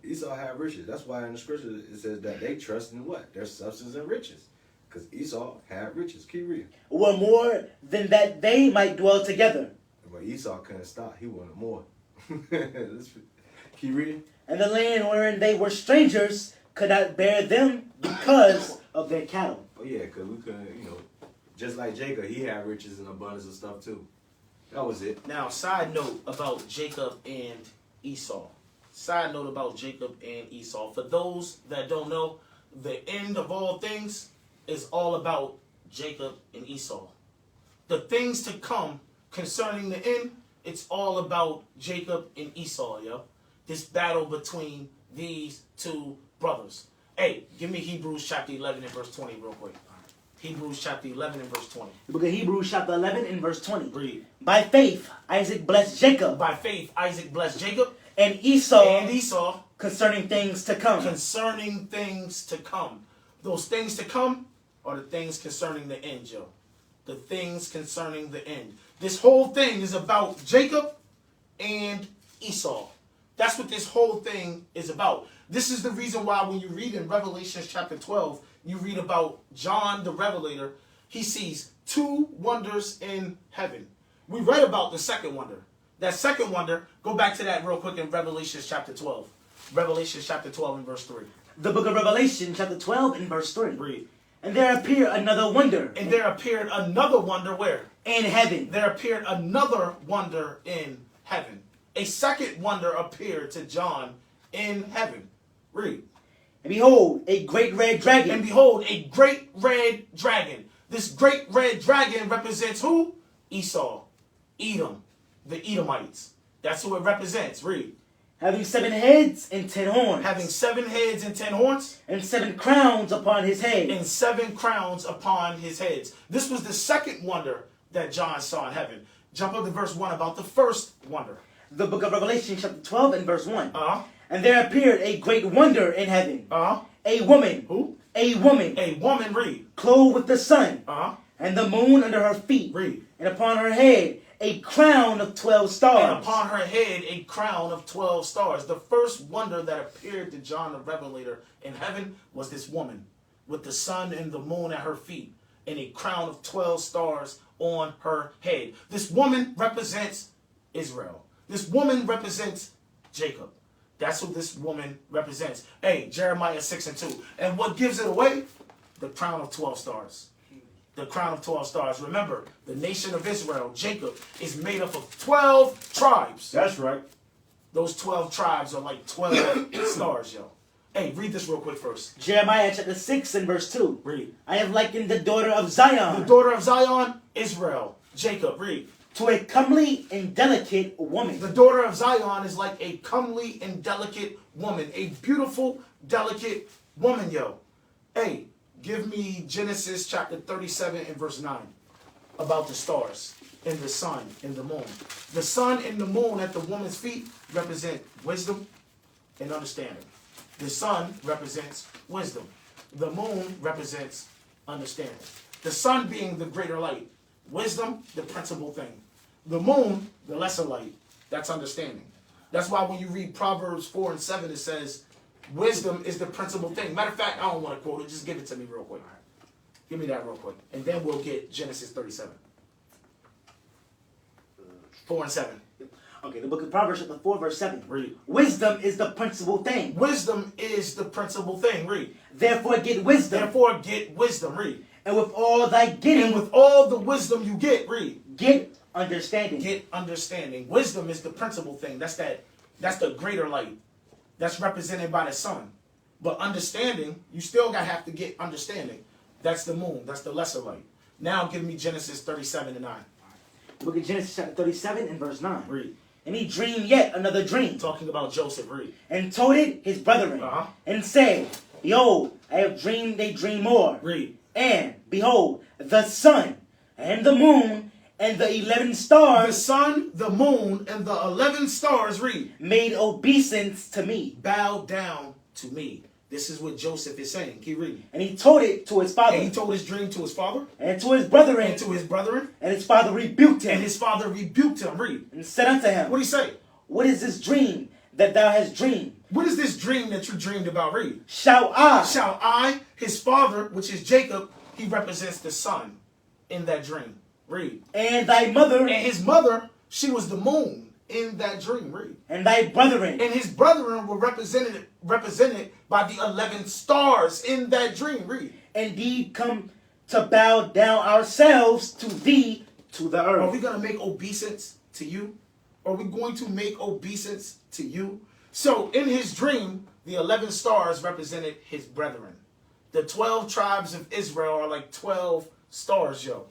Esau had riches. That's why in the scripture it says that they trust in what? Their substance and riches. Because Esau had riches. Keep reading. Were more than that they might dwell together. But Esau couldn't stop. He wanted more. Let's keep reading. And the land wherein they were strangers could not bear them because of their cattle. Oh yeah, because we couldn't, just like Jacob, he had riches and abundance of stuff too. That was it. Now, side note about Jacob and Esau. Side note about Jacob and Esau. For those that don't know, the end of all things is all about Jacob and Esau. The things to come concerning the end, it's all about Jacob and Esau, yo. This battle between these two brothers. Hey, give me Hebrews chapter 11 and verse 20 real quick. Hebrews chapter 11 and verse 20. The book of Hebrews chapter 11 and verse 20. Read. By faith, Isaac blessed Jacob. By faith, Isaac blessed Jacob And Esau. and Esau Concerning things to come. concerning things to come. Those things to come are the things concerning the end, Joe. The things concerning the end. This whole thing is about Jacob and Esau. That's what this whole thing is about. This is the reason why when you read in Revelation chapter 12, you read about John the Revelator. He sees two wonders in heaven. We read about the second wonder. That second wonder, go back to that real quick in Revelation chapter 12. Revelation chapter 12 and verse 3. The book of Revelation chapter 12 and verse 3. Read. And there appeared another wonder. And there appeared another wonder where? In heaven. There appeared another wonder in heaven. A second wonder appeared to John in heaven. Read. And behold, a great red dragon. And behold, a great red dragon. This great red dragon represents who? Esau. Edom. The Edomites. That's who it represents. Read. Having 7 heads and 10 horns. Having 7 heads and 10 horns. And 7 crowns upon his head. And 7 crowns upon his heads. This was the second wonder that John saw in heaven. Jump up to verse 1 about the first wonder. The book of Revelation chapter 12 and verse 1. Uh-huh. And there appeared a great wonder in heaven. Uh-huh. A woman. Who? A woman. A woman, read. Clothed with the sun. Uh-huh. And the moon under her feet. Read. And upon her head a crown of 12 stars. And upon her head a crown of 12 stars. The first wonder that appeared to John the Revelator in heaven was this woman with the sun and the moon at her feet and a crown of 12 stars on her head. This woman represents Israel. This woman represents Jacob. That's who this woman represents. Hey, Jeremiah 6 and 2. And what gives it away? The crown of 12 stars. The crown of 12 stars. Remember, the nation of Israel, Jacob, is made up of 12 tribes. That's right. Those 12 tribes are like 12 stars, yo. Hey, read this real quick first. Jeremiah chapter 6 and verse 2. Read. I have likened the daughter of Zion. The daughter of Zion, Israel. Jacob, read. To a comely and delicate woman. The daughter of Zion is like a comely and delicate woman. A beautiful, delicate woman, yo. Hey, give me Genesis chapter 37 and verse 9 about the stars and the sun and the moon. The sun and the moon at the woman's feet represent wisdom and understanding. The sun represents wisdom. The moon represents understanding. The sun being the greater light. Wisdom, the principal thing. The moon, the lesser light. That's understanding. That's why when you read Proverbs 4 and 7, it says, wisdom is the principal thing. Matter of fact, I don't want to quote it. Just give it to me real quick. Give me that real quick. And then we'll get Genesis 37. 4 and 7. Okay, the book of Proverbs chapter 4 verse 7. Read. Wisdom is the principal thing. Wisdom is the principal thing. Read. Therefore get wisdom. Therefore get wisdom. Read. And with all thy getting, And with all the wisdom you get, read. get understanding. Get understanding. Wisdom is the principal thing. That's the greater light. That's represented by the sun. But understanding, you still gotta have to get understanding. That's the moon. That's the lesser light. Now give me Genesis 37 and 9. The book of Genesis chapter 37 and verse 9. Read. And he dreamed yet another dream. Talking about Joseph. Read. And told it his brethren. Uh-huh. And said, Behold, I have dreamed a dream more. Read. And behold, the sun and the moon And the 11 The stars sun, the moon, and the 11 stars, read, made obeisance to me. bow down to me. This is what Joseph is saying. Keep reading. And he told it to his father And he told his dream to his father and to his brethren. and to his brethren, And his father rebuked him and his father rebuked him. Read. and said unto him, What did he say? What is this dream that thou hast dreamed? What is this dream that you dreamed about? Read. Shall I? Shall I, his father, which is Jacob, he represents the sun in that dream. Read. And thy mother And his mother, she was the moon in that dream. Read. and thy brethren And his brethren were represented by the 11 stars in that dream. Read. indeed come to bow down ourselves to thee to the Are earth. we going to make obeisance to you? Are we going to make obeisance to you? So in his dream, the 11 stars represented his brethren. The 12 tribes of Israel are like 12 stars, yo.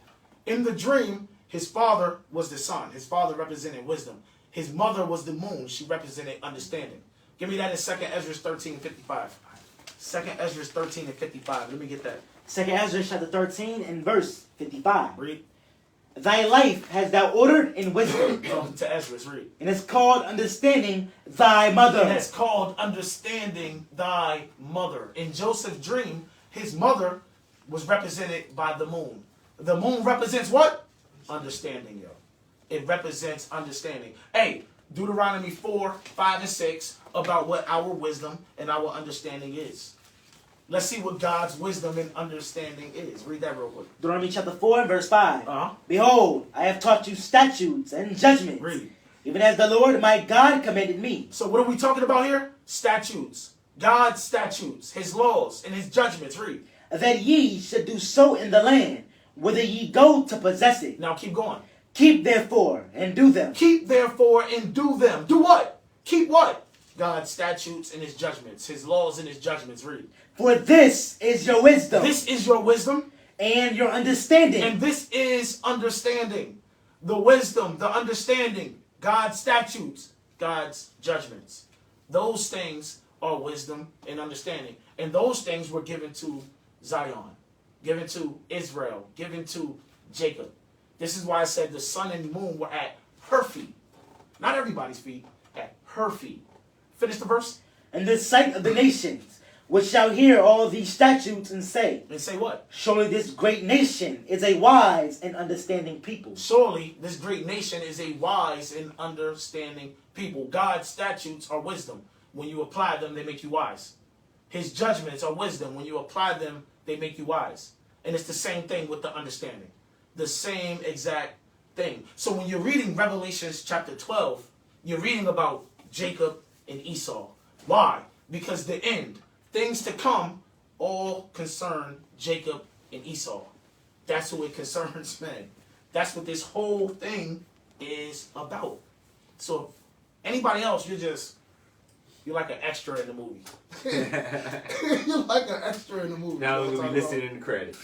In the dream, his father was the sun. His father represented wisdom. His mother was the moon. She represented understanding. Give me that in 2nd Ezra 13:55. 2nd Ezra 13:55. Let me get that. 2nd Ezra chapter 13 and verse 55. Read. Thy life hast thou ordered in wisdom, Talking to Ezra. Read. and is called understanding thy mother. And it's called understanding thy mother. In Joseph's dream, his mother was represented by the moon. The moon represents what? Understanding, yo. It represents understanding. Hey, Deuteronomy 4, 5, and 6 about what our wisdom and our understanding is. Let's see what God's wisdom and understanding is. Read that real quick. Deuteronomy chapter 4 and verse 5. Uh-huh. Behold, I have taught you statutes and judgments, Read. even as the Lord my God commanded me. So what are we talking about here? Statutes. God's statutes, his laws, and his judgments. Read. That ye should do so in the land, whither ye go to possess it. Now keep going. Keep therefore and do them. Keep therefore and do them. Do what? Keep what? God's statutes and his judgments, his laws and his judgments. Read. For this is your wisdom This is your wisdom, and your understanding. and this is understanding. The wisdom, the understanding, God's statutes, God's judgments. Those things are wisdom and understanding. And those things were given to Zion, given to Israel, given to Jacob. This is why I said the sun and the moon were at her feet. Not everybody's feet, at her feet. Finish the verse. And the sight of the nations, which shall hear all these statutes and say, And say what? surely this great nation is a wise and understanding people. Surely this great nation is a wise and understanding people. God's statutes are wisdom. When you apply them, they make you wise. His judgments are wisdom. When you apply them, they make you wise. And it's the same thing with the understanding. The same exact thing. So when you're reading Revelations chapter 12, you're reading about Jacob and Esau. Why? Because the end, things to come, all concern Jacob and Esau. That's who it concerns, man. That's what this whole thing is about. So anybody else, you're like an extra in the movie. You're like an extra in the movie. Now You know we're what gonna be I'm talking listening in the credits.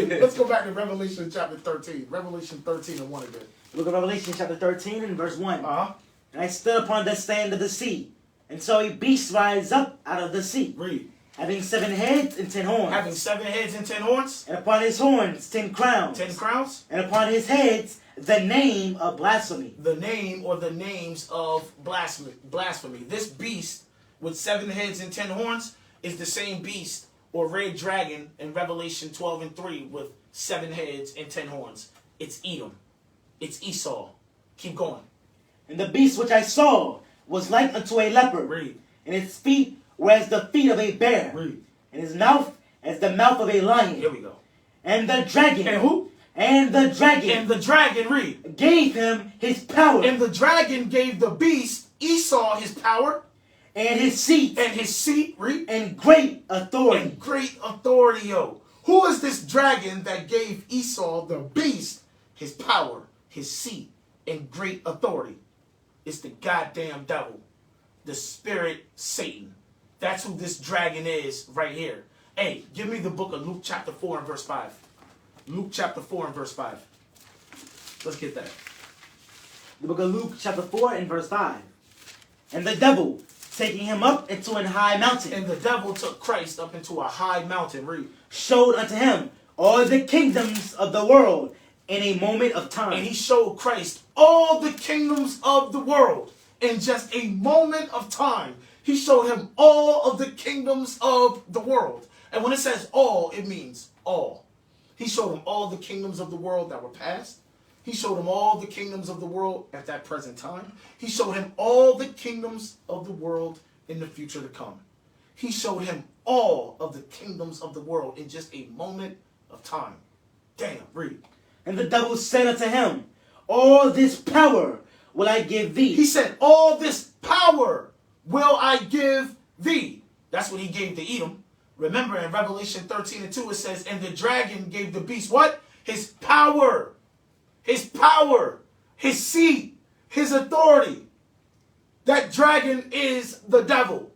about? Let's go back to Revelation chapter 13. Revelation 13 and 1 again. Look at Revelation chapter 13 and verse 1. Uh-huh. And I stood upon the sand of the sea, and saw a beast rise up out of the sea, Read. having 7 heads and 10 horns. Having 7 heads and 10 horns, And upon his horns 10 crowns. 10 crowns. And upon his heads the name of blasphemy. The name or the names of blasphemy. This beast with 7 heads and 10 horns is the same beast or red dragon in Revelation 12 and 3 with 7 heads and 10 horns. It's Edom. It's Esau. Keep going. And the beast which I saw was like unto a leopard, Read. and its feet were as the feet of a bear, Read. and his mouth as the mouth of a lion. Here we go. And the dragon, And who? And the dragon, And the dragon, read. gave him his power, And the dragon gave the beast, Esau, his power and his seat, and his seat, read. and great authority. And great authority, yo. Who is this dragon that gave Esau, the beast, his power, his seat, and great authority? It's the goddamn devil. The spirit Satan. That's who this dragon is right here. Hey, give me the book of Luke chapter 4 and verse 5. Luke chapter 4 and verse 5. Let's get that. The book of Luke chapter 4 and verse 5. And the devil, taking him up into an high mountain, And the devil took Christ up into a high mountain. Read. showed unto him all the kingdoms of the world in a moment of time. And he showed Christ all the kingdoms of the world in just a moment of time. He showed him all of the kingdoms of the world. And when it says all, it means all. He showed him all the kingdoms of the world that were past. He showed him all the kingdoms of the world at that present time. He showed him all the kingdoms of the world in the future to come. He showed him all of the kingdoms of the world in just a moment of time. Damn, read. And the devil said unto him, all this power will I give thee. He said, all this power will I give thee. That's what he gave to Edom. Remember in Revelation 13:2 it says, and the dragon gave the beast what? His power. His power. His seat. His authority. That dragon is the devil.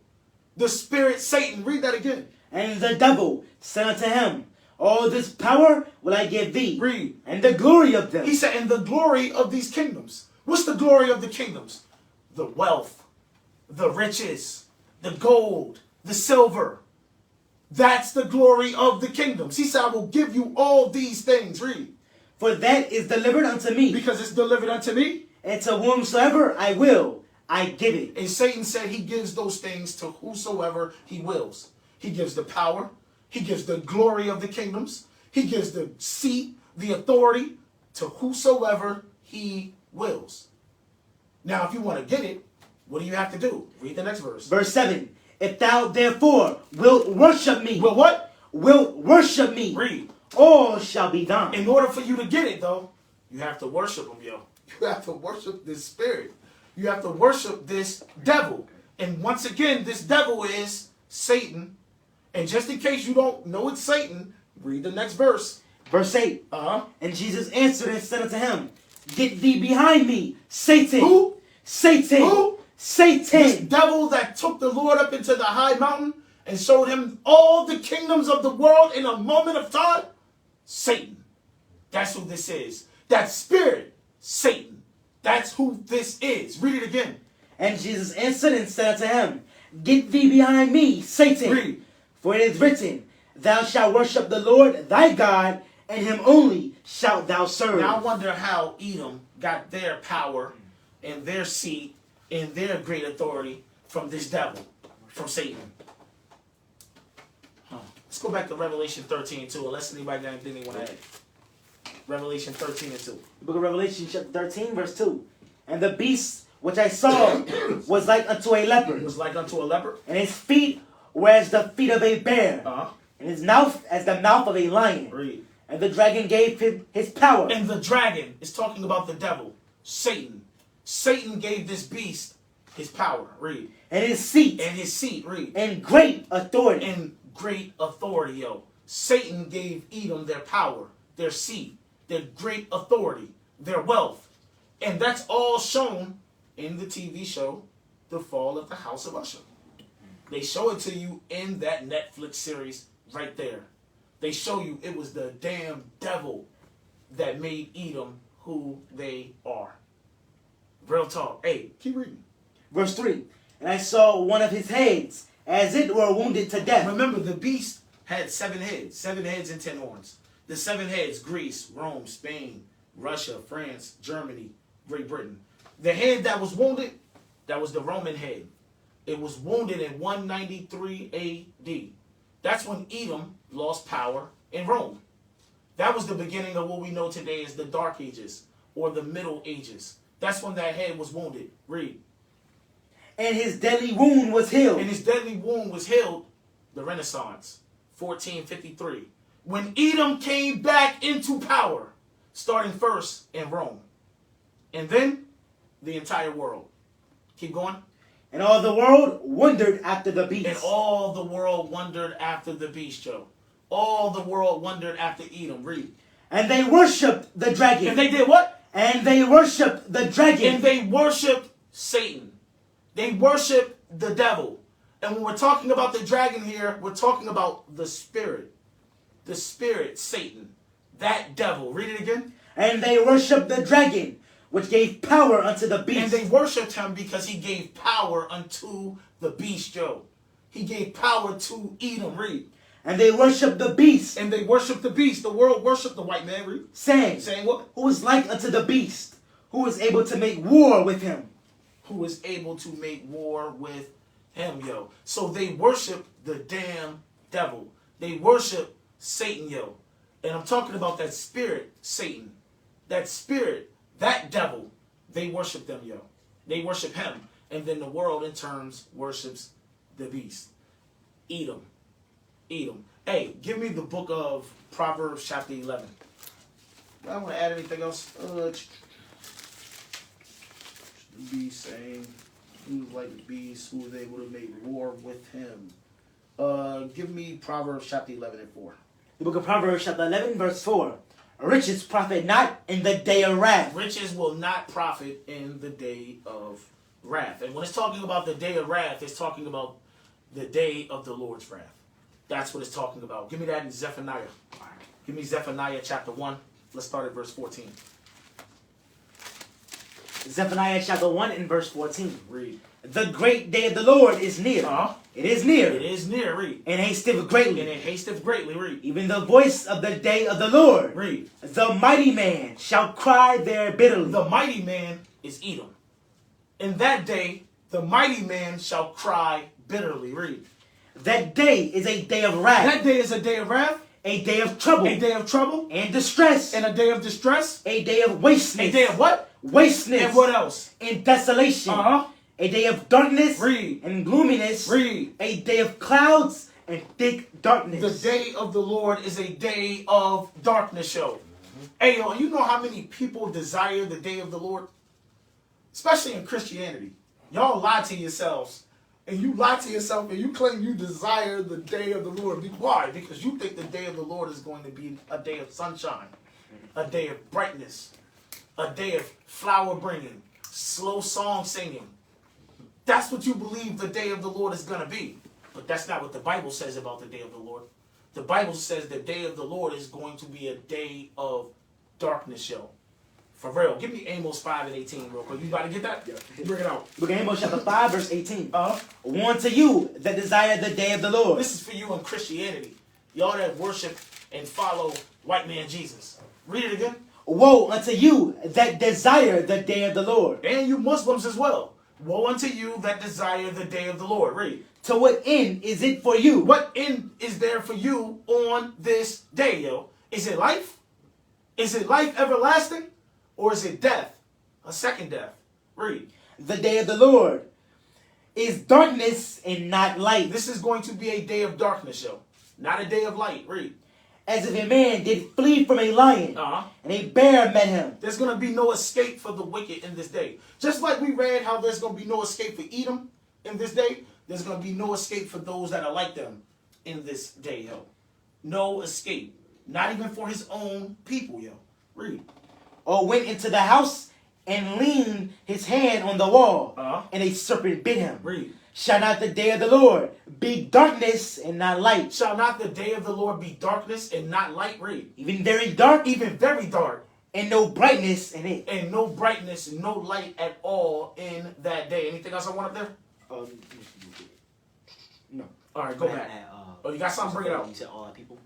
The spirit Satan. Read that again. And the devil said unto him, all this power will I give thee. Read. And the glory of them. He said, and the glory of these kingdoms. What's the glory of the kingdoms? The wealth, the riches, the gold, the silver. That's the glory of the kingdoms. He said, I will give you all these things. Read. For that is delivered unto me. Because it's delivered unto me. And to whomsoever I will, I give it. And Satan said he gives those things to whosoever he wills. He gives the power. He gives the glory of the kingdoms. He gives the seat, the authority to whosoever he wills. Now, if you want to get it, what do you have to do? Read the next verse. Verse 7. If thou therefore wilt worship me. Will what? Wilt worship me. Read. All shall be thine. In order for you to get it, though, you have to worship him, yo. You have to worship this spirit. You have to worship this devil. And once again, this devil is Satan. And just in case you don't know it's Satan, read the next verse. Verse 8. Uh-huh. And Jesus answered and said unto him, get thee behind me, Satan. Who? Satan. Who? Satan. This devil that took the Lord up into the high mountain and showed him all the kingdoms of the world in a moment of time. Satan. That's who this is. That spirit, Satan. That's who this is. Read it again. And Jesus answered and said unto him, get thee behind me, Satan. Read. For it is written, thou shalt worship the Lord thy God, and him only shalt thou serve. Now I wonder how Edom got their power and their seat and their great authority from this devil, from Satan. Let's go back to Revelation 13:2, unless anybody got anything they want to add. Revelation 13:2. The book of Revelation chapter 13 verse 2. And the beast which I saw was like unto a It leopard, was like unto a leopard. and his feet were as the feet of a bear, Uh-huh. and his mouth as the mouth of a lion. Read. And the dragon gave him his power. And the dragon is talking about the devil, Satan. Satan gave this beast his power. Read. And his seat. And his seat. Read. And great authority. And great authority, yo. Satan gave Edom their power, their seat, their great authority, their wealth. And that's all shown in the TV show, The Fall of the House of Usher. They show it to you in that Netflix series right there. They show you it was the damn devil that made Edom who they are. Real talk. Hey, keep reading. Verse 3. And I saw one of his heads as it were wounded to death. Remember, the beast had 7 heads and 10 horns. The 7 heads: Greece, Rome, Spain, Russia, France, Germany, Great Britain. The head that was wounded, that was the Roman head. It was wounded in 193 AD. That's when Edom lost power in Rome. That was the beginning of what we know today as the Dark Ages or the Middle Ages. That's when that head was wounded. Read. And his deadly wound was healed. And his deadly wound was healed, the Renaissance, 1453. When Edom came back into power, starting first in Rome. And then the entire world. Keep going. And all the world wondered after the beast. And all the world wondered after the beast, Joe. All the world wondered after Edom. Read. And they worshipped the dragon. And they did what? And they worshipped the dragon. And they worshipped Satan. They worshiped the devil. And when we're talking about the dragon here, we're talking about the spirit. The spirit, Satan. That devil. Read it again. And they worshipped the dragon, which gave power unto the beast. And they worshipped him because he gave power unto the beast, Joe. He gave power to Edom. Read. And they worship the beast, And they worship the beast. The world worship the white man. Read. saying, Saying what? who is like unto the beast, who is able to make war with him. Who is able to make war with him, yo. So they worship the damn devil. They worship Satan, yo. And I'm talking about that spirit, Satan. That spirit, that devil, they worship them, yo. They worship him. And then the world, in turns, worships the beast. Edom. Edom. Hey, give me the book of Proverbs chapter 11. I want to add anything else? The beast saying, who's like the beast, who is able to make war with him. Give me Proverbs chapter 11 and 4. The book of Proverbs chapter 11 verse 4. Riches profit not in the day of wrath. Riches will not profit in the day of wrath. And when it's talking about the day of wrath, it's talking about the day of the Lord's wrath. That's what it's talking about. Give me that in Zephaniah. Give me Zephaniah chapter 1. Let's start at verse 14. Zephaniah chapter 1 and verse 14. Read. The great day of the Lord is near. Uh-huh. It is near. It is near. Read. And hasteth greatly. And it hasteth greatly. Read. Even the voice of the day of the Lord. Read. The mighty man shall cry there bitterly. The mighty man is Edom. In that day, the mighty man shall cry bitterly. Read. That day is a day of wrath. That day is a day of wrath, A day of trouble. a day of trouble, And distress. and a day of distress, A day of wasteness. a day of what? Wasteness. And what else? And desolation. Uh-huh. A day of darkness. Read. And gloominess. Read. A day of clouds and thick darkness. The day of the Lord is a day of darkness, yo. Hey, yo, you know how many people desire the day of the Lord? Especially in Christianity. Y'all lie to yourselves. And you lie to yourself and you claim you desire the day of the Lord. Why? Because you think the day of the Lord is going to be a day of sunshine, a day of brightness, a day of flower bringing, slow song singing. That's what you believe the day of the Lord is going to be. But that's not what the Bible says about the day of the Lord. The Bible says the day of the Lord is going to be a day of darkness, yo. For real. Give me Amos 5 and 18 real quick. You about to get that? Yeah. Bring it out. Book of Amos chapter 5 verse 18. Woe unto you that desire the day of the Lord. This is for you in Christianity. Y'all that worship and follow white man Jesus. Read it again. Woe unto you that desire the day of the Lord. And you Muslims as well. Woe unto you that desire the day of the Lord. Read. To what end is it for you? What end is there for you on this day, yo? Is it life? Is it life everlasting? Or is it death? A second death. Read. The day of the Lord is darkness and not light. This is going to be a day of darkness, yo. Not a day of light. Read. As if a man did flee from a lion, and a bear met him. There's going to be no escape for the wicked in this day. Just like we read how there's going to be no escape for Edom in this day, there's going to be no escape for those that are like them in this day, yo. No escape. Not even for his own people, yo. Read. Or went into the house and leaned his hand on the wall, and a serpent bit him. Read. Shall not the day of the Lord be darkness and not light? Shall not the day of the Lord be darkness and not light? Read. Even very dark, Even very dark. and no brightness in it. And no brightness and no light at all in that day. Anything else I want up there? No. All right, go back. Oh, you got something? Bring it out. You said all people.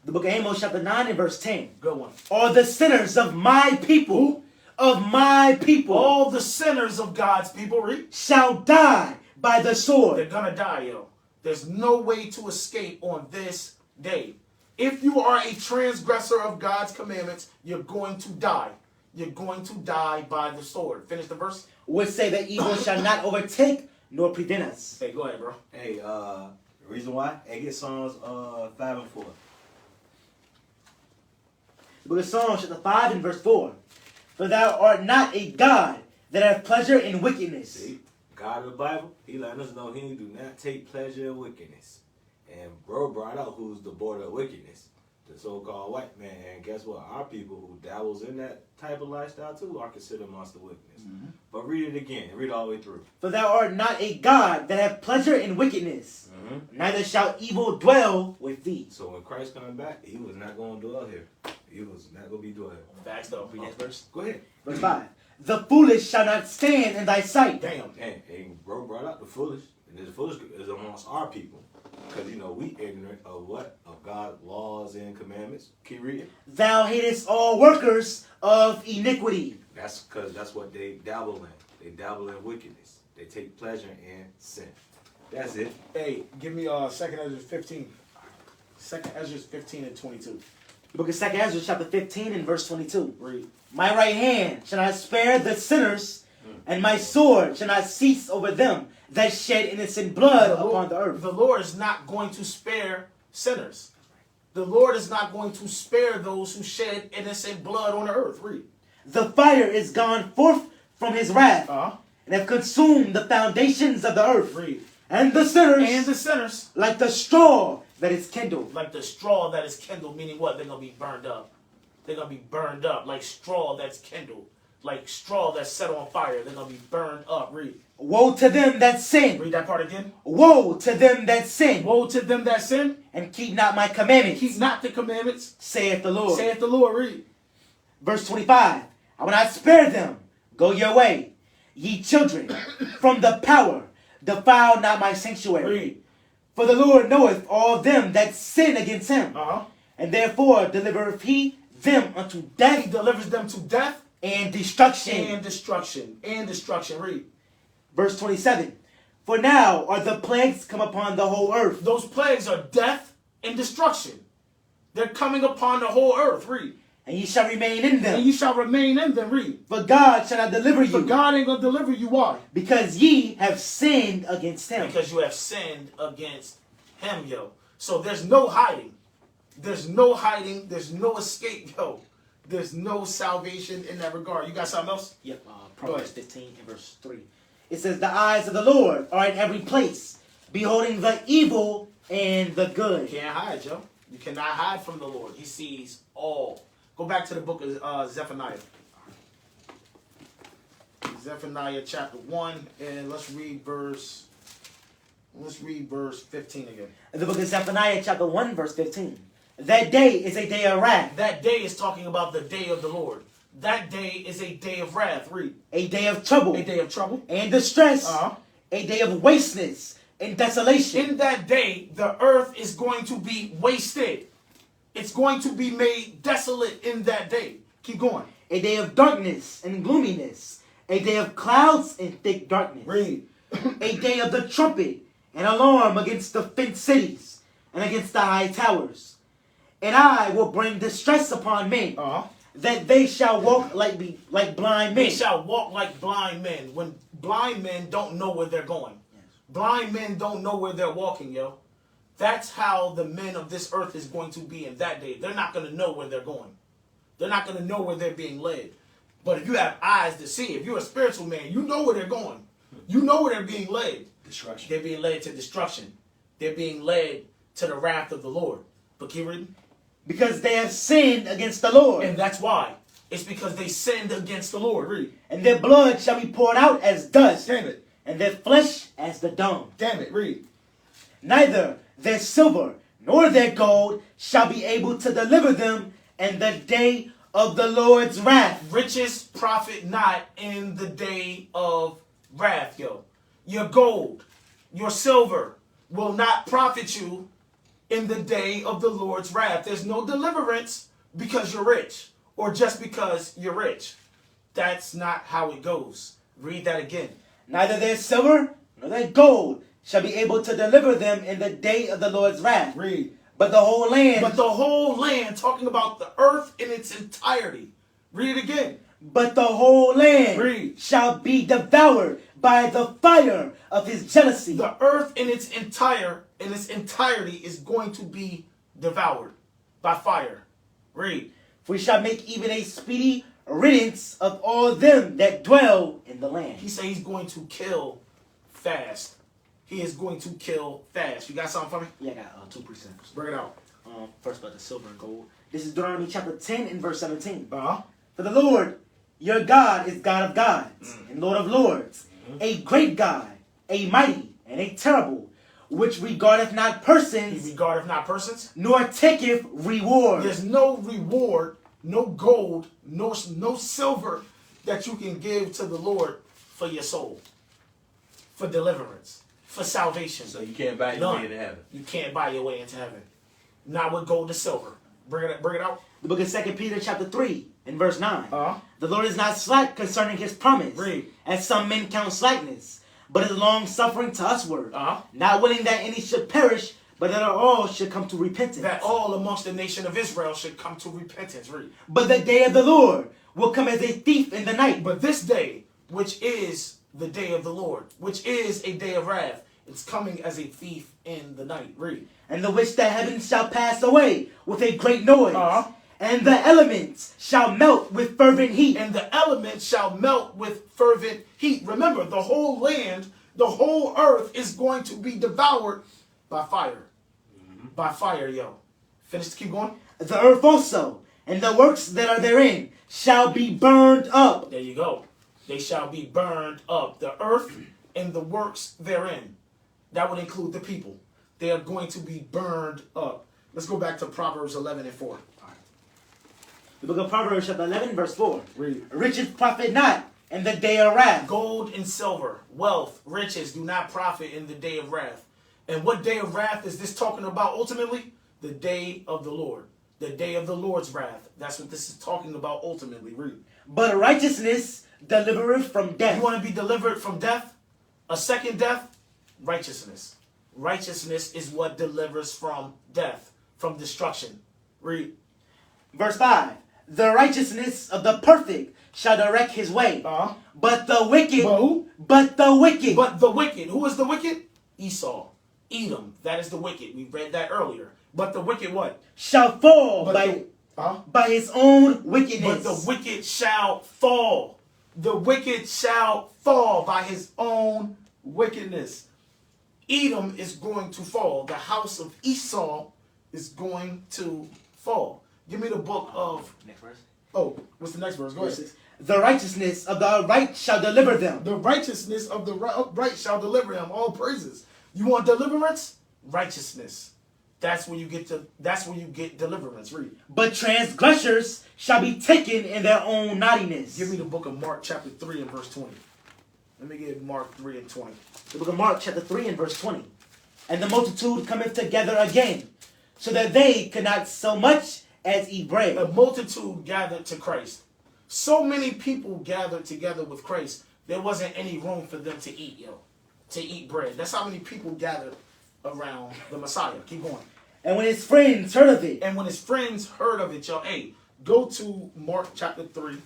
The book of Amos chapter 9 and verse 10. Good one. All the sinners of my people, All the sinners of God's people, read, shall die by the they're sword. gonna die, yo. There's no way to escape on this day. If you are a transgressor of God's commandments, you're going to die. You're going to die by the sword. Finish the verse. Would say that evil shall not overtake nor prevent us. Hey, go ahead, bro. Hey, the reason why? Hey, get Psalms 5 and 4. The book of Psalms chapter 5 and verse 4. For thou art not a God that hath pleasure in wickedness. See, God of the Bible, he letting us know he do not take pleasure in wickedness. And bro brought out who's the border of wickedness, the so-called white man. And guess what? Our people who dabbles in that type of lifestyle too are considered amongst the wickedness. But read it again. Read all the way through. For thou art not a God that hath pleasure in wickedness, neither shall evil dwell with thee. So when Christ coming back, he was not going to dwell here. He was not going to be dwell here. Facts, though. Read that verse. Go ahead. Verse 5. The foolish shall not stand in thy sight. Damn. And bro brought out the foolish. And the foolish is amongst our people. Because, you know, we ignorant of what? Of God's laws and commandments. Keep reading. Thou hatest all workers of iniquity. That's because that's what they dabble in. They dabble in wickedness. They take pleasure in sin. That's it. Hey, give me 2nd Ezra 15. 2nd Ezra 15 and 22. The book of 2nd Ezra, chapter 15 and verse 22. Read. My right hand shall not spare the sinners, and my sword shall not cease over them that shed innocent blood upon the earth. The Lord is not going to spare sinners. The Lord is not going to spare those who shed innocent blood on the earth. Read. The fire is gone forth from his wrath, Uh-huh. and have consumed the foundations of the earth. Read. And the sinners, like the straw that is kindled. the straw that is kindled, meaning what? They're going to be burned up. They're going to be burned up like straw that's kindled. Like straw that's set on fire. They're going to be burned up. Read. Woe to them that sin. Read that part again. Woe to them that sin. Woe to them that sin. And keep not my commandments. Keep not the commandments. Saith the Lord. Saith the Lord. Read. Verse 25. I will not spare them. Go your way. Ye children, from the power, defile not my sanctuary. Read. For the Lord knoweth all them that sin against him. Uh-huh. And therefore delivereth he them unto He death delivers them to death and destruction. and destruction. And destruction. Read. Verse 27. For now are the plagues come upon the whole earth. Those plagues are death and destruction. They're coming upon the whole earth. Read. And ye shall remain in them. And you shall remain in them. Read. For God shall not deliver For you. God ain't going to deliver you. Why? Because ye have sinned against him. Because you have sinned against him, yo. So there's no hiding. There's no hiding. There's no escape, yo. There's no salvation in that regard. You got something else? Yep, Proverbs 15 and verse 3. It says, the eyes of the Lord are in every place, beholding the evil and the You good. can't hide, yo. You cannot hide from the Lord. He sees all. Go back to the book of Zephaniah. Zephaniah chapter 1, and let's read verse 15 again. In the book of Zephaniah, chapter 1, verse 15. That day is a day of wrath, That day is talking about the day of the Lord. That day is a day of wrath. Read. a day of trouble, A day of trouble. and distress, Uh-huh. a day of wasteness and desolation. In that day, the earth is going to be wasted. It's going to be made desolate in that day. Keep going. A day of darkness and gloominess, a day of clouds and thick darkness. Read. A day of the trumpet and alarm against the fenced cities and against the high towers. And I will bring distress upon men, Uh-huh. that they shall walk like blind men. They shall walk like blind men. When blind men don't know where they're going. Blind men don't know where they're walking, yo. That's how the men of this earth is going to be in that day. They're not going to know where they're going. They're not going to know where they're being led. But if you have eyes to see, if you're a spiritual man, you know where they're going. You know where they're being led. Destruction. They're being led to destruction. They're being led to the wrath of the Lord. But keep reading. Because they have sinned against the Lord. And that's why. It's because they sinned against the Lord. Read. And their blood shall be poured out as dust, Damn it. and their flesh as the dung. Damn it. Read. Neither their silver nor their gold shall be able to deliver them in the day of the Lord's wrath. Riches profit not in the day of wrath, yo. Your gold, your silver will not profit you in the day of the Lord's wrath. There's no deliverance because you're rich or just because you're rich. That's not how it goes. Read that again. Neither their silver nor their gold shall be able to deliver them in the day of the Lord's wrath. Read. But the whole land, But the whole land, talking about the earth in its entirety. Read it again. but the whole land Read. shall be devoured by the fire of his jealousy. The earth in its entirety is going to be devoured by fire. Read. For he shall make even a speedy riddance of all them that dwell in the land. He said he's going to kill fast. He is going to kill fast. You got something for me? Yeah, I got 2 precepts. Bring it out. First about the silver and gold. This is Deuteronomy chapter 10 and verse 17. Uh-huh. For the Lord, your God, is God of gods and Lord of lords, a great God, a mighty and a terrible, which regardeth not He persons, regardeth not persons. nor taketh reward. There's no reward, no gold, no silver that you can give to the Lord for your soul, for deliverance, for salvation. So you can't buy your way None. into heaven. You can't buy your way into heaven. Not with gold and silver. Bring it out. The book of 2 Peter chapter 3 and verse 9. Uh-huh. The Lord is not slack concerning his promise, Read. as some men count slackness, but is long suffering to usward, Uh-huh. not willing that any should perish, but that all should come to repentance. That all amongst the nation of Israel should come to repentance. Read. But the day of the Lord will come as a thief in the night. But this day, which is the day of the Lord, which is a day of wrath, it's coming as a thief in the night. Read. And the which the heavens shall pass away with a great noise, Uh-huh. and the elements shall melt with fervent heat. And the elements shall melt with fervent heat. Remember, the whole land, the whole earth is going to be devoured by fire. By fire, yo. Finish, keep going. The earth also, and the works that are therein, shall be burned up. There you go. They shall be burned up. The earth and the works therein. That would include the people. They are going to be burned up. Let's go back to Proverbs 11 and 4. The book of Proverbs chapter 11 verse 4. Read. Riches profit not in the day of wrath. Gold and silver, wealth, riches do not profit in the day of wrath. And what day of wrath is this talking about ultimately? The day of the Lord. The day of the Lord's wrath. That's what this is talking about ultimately. Read. But righteousness delivereth from death. You want to be delivered from death? A second death? Righteousness. Righteousness is what delivers from death, from destruction. Read. Verse 5. The righteousness of the perfect shall direct his way. Uh-huh. But the wicked. But who? But the wicked. But the wicked. Who is the wicked? Esau. Edom. That is the wicked. We read that earlier. But the wicked what? shall fall But by his own wickedness. But the wicked shall fall. The wicked shall fall by his own wickedness. Edom is going to fall. The house of Esau is going to fall. Give me the book of... Next verse. Oh, what's the next verse? Go Verse ahead. 6. The righteousness of the upright shall deliver them. The righteousness of the upright shall deliver him. All praises. You want deliverance? Righteousness. That's where you get deliverance. Read. But transgressors shall be taken in their own naughtiness. Give me the book of Mark chapter 3 and verse 20. Let me get Mark 3 and 20. The book of Mark chapter 3 and verse 20. And the multitude cometh together again, so that they could not so much as eat bread. A multitude gathered to Christ. So many people gathered together with Christ, there wasn't any room for them to eat, to eat bread. That's how many people gathered around the Messiah. Keep going. And when his friends heard of it, And when his friends heard of it, hey, go to Mark chapter 3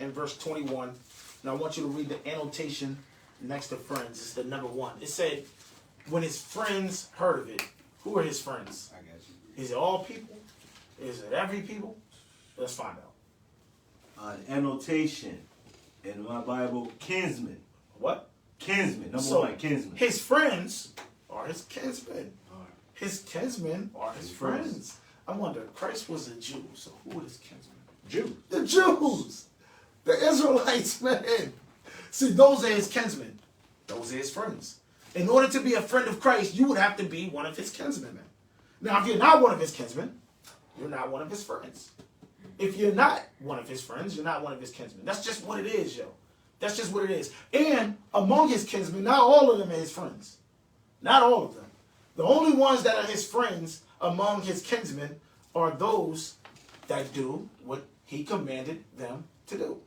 and verse 21. And I want you to read the annotation next to friends. It's the number 1. It said, when his friends heard of it. Who are his friends? I got you. Is it all people? Is it every people? Let's find out. Annotation in my Bible, kinsman. What? Kinsman. Number So, 1, kinsman. His friends are his kinsmen. His kinsmen are his His friends. friends. I wonder, Christ was a Jew, so who are his kinsmen? Jew. The Jews. The Israelites, man. See, those are his kinsmen. Those are his friends. In order to be a friend of Christ, you would have to be one of his kinsmen, man. Now, if you're not one of his kinsmen, you're not one of his friends. If you're not one of his friends, you're not one of his kinsmen. That's just what it is, yo. That's just what it is. And among his kinsmen, not all of them are his friends. Not all of them. The only ones that are his friends among his kinsmen are those that do what he commanded them to do.